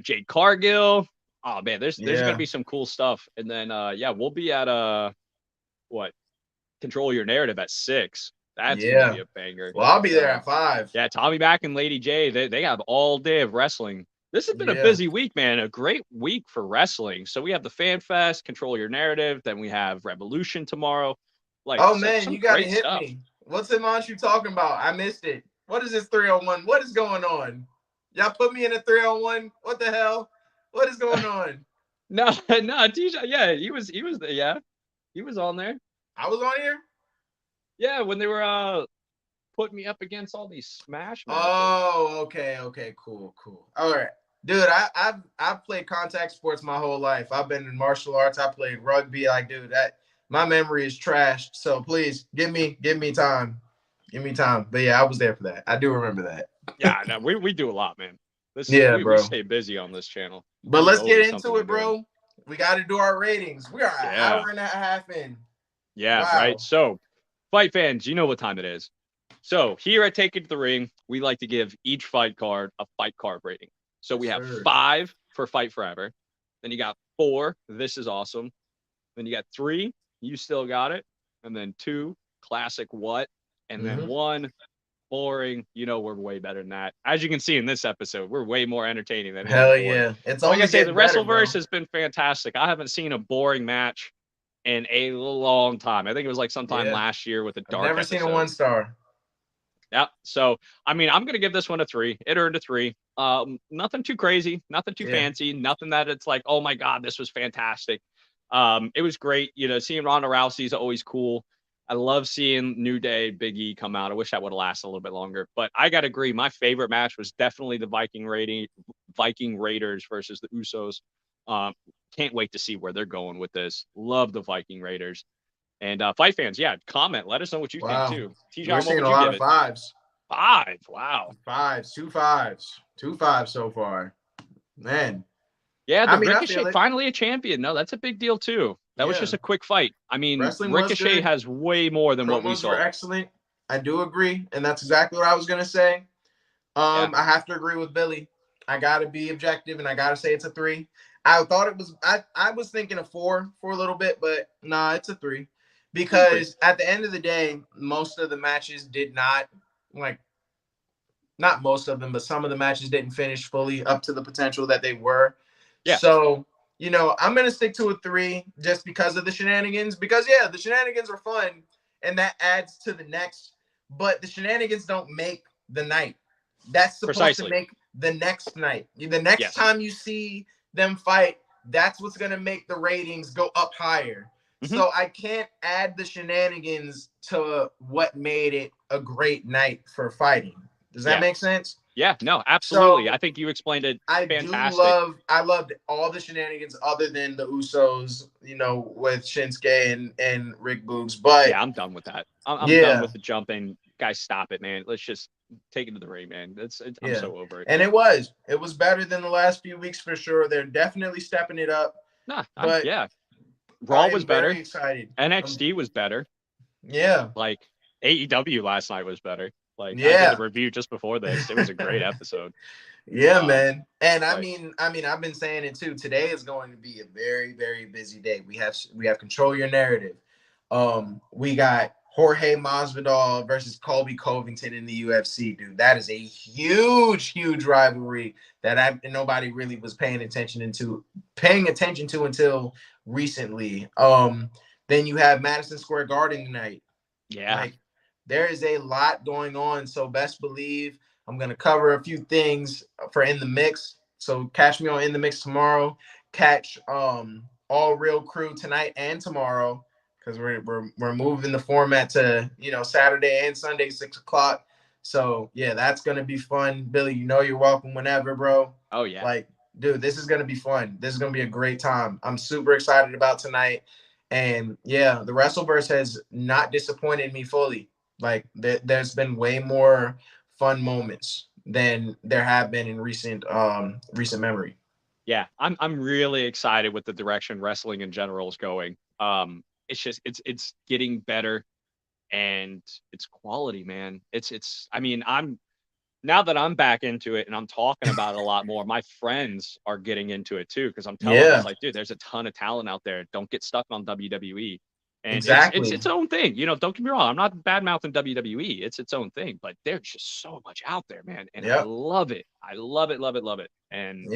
Jade Cargill. Oh man, there's gonna be some cool stuff. And then we'll be at Control Your Narrative at 6. That's gonna be a banger. Well, I'll be there at 5. Yeah, Tommy Mac and Lady J, they have all day of wrestling. This has been a busy week, man. A great week for wrestling. So we have the Fan Fest, Control Your Narrative, then we have Revolution tomorrow. Like, you gotta hit me. What's the match you talking about? I missed it. What is this 3-on-1? What is going on? Y'all put me in a 3-on-1? What the hell? What is going on? No, TJ. Yeah, he was on there. I was on here? Yeah, when they were putting me up against all these smash matches. Oh, okay, cool. All right. Dude, I've played contact sports my whole life. I've been in martial arts. I played rugby. Like, dude, my memory is trashed. So please give me time. Give me time. But yeah, I was there for that. I do remember that. Yeah, no, we do a lot, man. We stay busy on this channel. But let's get into it, bro. We got to do our ratings. We are an hour and a half in. Yeah, right. So, fight fans, you know what time it is. So here at Take It to the Ring, we like to give each fight card a fight card rating. So we have 5 for Fight Forever. Then you got 4, This Is Awesome. Then you got 3, You Still Got It. And then 2, Classic What. And then 1, Boring. We're way better than that. As you can see in this episode, we're way more entertaining than hell yeah. It's like I say, the Wrestleverse has been fantastic. I haven't seen a boring match in a long time. I think it was like sometime last year with the dark. Never seen a 1-star. Yeah. So, I mean, I'm going to give this one a 3. It earned a 3. Nothing too crazy, nothing too fancy, nothing that it's like, oh my God, this was fantastic. It was great. Seeing Ronda Rousey is always cool. I love seeing New Day, Big E come out. I wish that would have lasted a little bit longer, but I got to agree. My favorite match was definitely the Viking Raiders versus the Usos. Can't wait to see where they're going with this. Love the Viking Raiders. And fight fans, comment. Let us know what you think too. We're seeing a lot of 5s. 5, wow. 5s, 2 5s. 2 5s so far. Man. Yeah, the Ricochet finally a champion. No, that's a big deal too. That was just a quick fight. I mean, Wrestling Ricochet has way more than what we saw. Promos were excellent. I do agree, and that's exactly what I was gonna say. I have to agree with Billy. I gotta be objective, and I gotta say it's a 3. I thought it was. I was thinking a 4 for a little bit, but nah, it's a 3 because at the end of the day, most of the matches did not not most of them, but some of the matches didn't finish fully up to the potential that they were. Yeah. So, I'm going to stick to a 3 just because of the shenanigans. Because, the shenanigans are fun, and that adds to the next. But the shenanigans don't make the night. That's supposed to make the next night. The next time you see them fight, that's what's going to make the ratings go up higher. Mm-hmm. So I can't add the shenanigans to what made it a great night for fighting. Does that make sense? Yeah, no, absolutely. So I think you explained it fantastic. I loved all the shenanigans other than the Usos, with Shinsuke and Rick Boogs. But yeah, I'm done with that. I'm done with the jumping. Guys, stop it, man. Let's just take it to the ring, man. I'm so over it. And it was better than the last few weeks for sure. They're definitely stepping it up. Raw was better. Excited. NXT was better. Yeah. Like AEW last night was better. I did the review just before this. It was a great episode. Man. And I mean, I've been saying it too. Today is going to be a very, very busy day. We have Control Your Narrative. We got Jorge Masvidal versus Colby Covington in the UFC, dude. That is a huge, huge rivalry that nobody really was paying attention to until recently. Then you have Madison Square Garden tonight. Yeah. There is a lot going on, so best believe I'm going to cover a few things for In the Mix. So catch me on In the Mix tomorrow. Catch All Real Crew tonight and tomorrow because we're moving the format to Saturday and Sunday 6:00. So yeah, that's going to be fun. Billy, you're welcome whenever, bro. Oh yeah. Dude, this is going to be fun. This is going to be a great time. I'm super excited about tonight, and the Wrestleverse has not disappointed me fully. There's been way more fun moments than there have been in recent memory. Yeah, I'm really excited with the direction wrestling in general is going. It's getting better, and it's quality, man. Now that I'm back into it and I'm talking about it a lot more, my friends are getting into it too because I'm telling them, dude, there's a ton of talent out there. Don't get stuck on WWE. And it's its own thing. Don't get me wrong. I'm not bad mouthing WWE. It's its own thing, but there's just so much out there, man. And I love it. I love it, love it, love it. And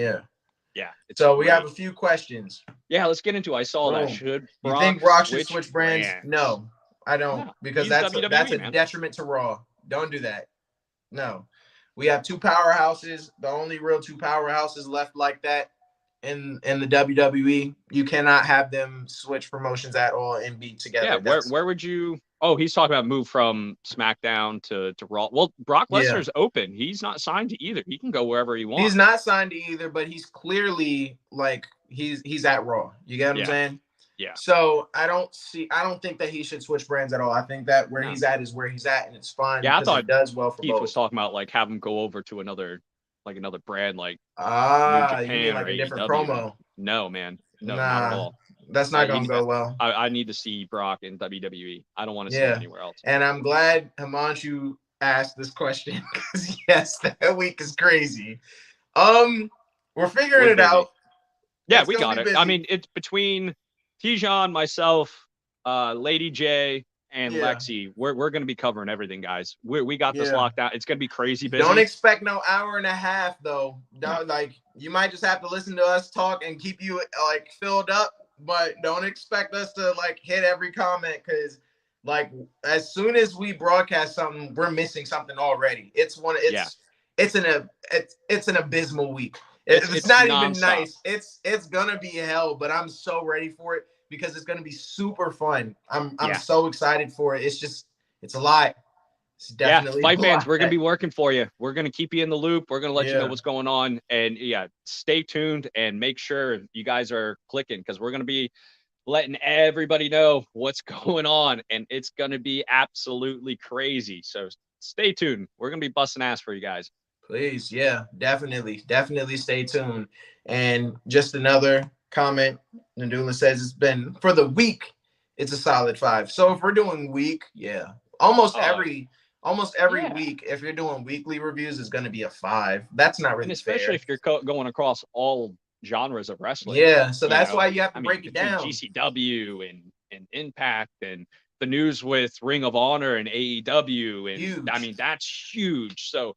so we have a few questions. Yeah, let's get into it. I saw that. Should you think Brock should switch brands? No, I don't, because that's a detriment to Raw. Don't do that. No. We have 2 powerhouses, the only real 2 powerhouses left like that. In the WWE, you cannot have them switch promotions at all and be together. Yeah, where would you? Oh, he's talking about move from SmackDown to Raw. Well, Brock Lesnar's open. He's not signed to either. He can go wherever he wants. He's not signed to either, but he's clearly he's at Raw. You get what I'm saying? Yeah. So I don't think that he should switch brands at all. I think that where he's at is where he's at, and it's fine. Yeah, I thought it does well for Keith both. Was talking about have him go over to another brand New Japan, you mean a different promo? No, man. No, not at all. That's not going to go well. I need to see Brock in WWE. I don't want to see him anywhere else. And I'm glad Himanshu asked this question because yes, that week is crazy. We're figuring it out. Yeah, we got it. I mean, it's between Tijan, myself, Lady J, and Lexi. We're going to be covering everything, guys. We got this locked down. It's going to be crazy busy. Don't expect no hour and a half though. You might just have to listen to us talk and keep you filled up, but don't expect us to hit every comment because as soon as we broadcast something, we're missing something already. It's an abysmal week. It's not even nice. It's gonna be hell, but I'm so ready for it because it's gonna be super fun. I'm so excited for it. It's a lot. It's definitely fight fans. We're gonna be working for you. We're gonna keep you in the loop. We're gonna let you know what's going on, and stay tuned and make sure you guys are clicking because we're gonna be letting everybody know what's going on, and it's gonna be absolutely crazy. So stay tuned. We're gonna be busting ass for you guys. Please, yeah, definitely stay tuned. And just another comment, Nadula says it's been for the week, it's a solid 5. So if we're doing week, yeah, almost every week, if you're doing weekly reviews, is going to be a 5. That's not really and especially fair. if you're going across all genres of wrestling. Yeah, so that's why you have to break it down. GCW and Impact and the news with Ring of Honor and AEW, and huge. I mean that's huge. So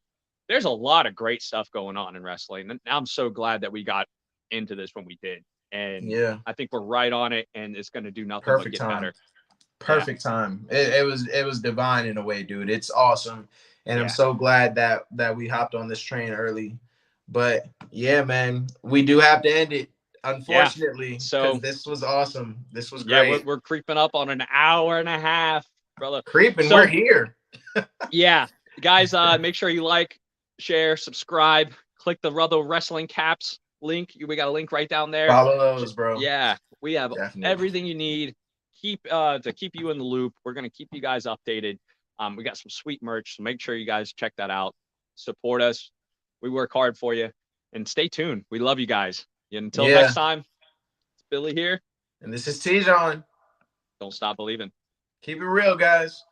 there's a lot of great stuff going on in wrestling, and I'm so glad that we got into this when we did. And yeah, I think we're right on it, and it's going to do nothing Perfect but get time. better. Perfect time. It was divine in a way, dude. It's awesome, and I'm so glad that we hopped on this train early. But yeah, man, we do have to end it, unfortunately. So this was awesome. This was great. Yeah, we're creeping up on an hour and a half, brother. Creeping. We're here. Yeah, guys, make sure you like, share, subscribe, click the Ruther Wrestling Caps link. We got a link right down there. Follow those, bro. Yeah, we have everything you need. To keep you in the loop. We're gonna keep you guys updated. We got some sweet merch, so make sure you guys check that out. Support us. We work hard for you, and stay tuned. We love you guys. And until next time, it's Billy here, and this is T-John. Don't stop believing. Keep it real, guys.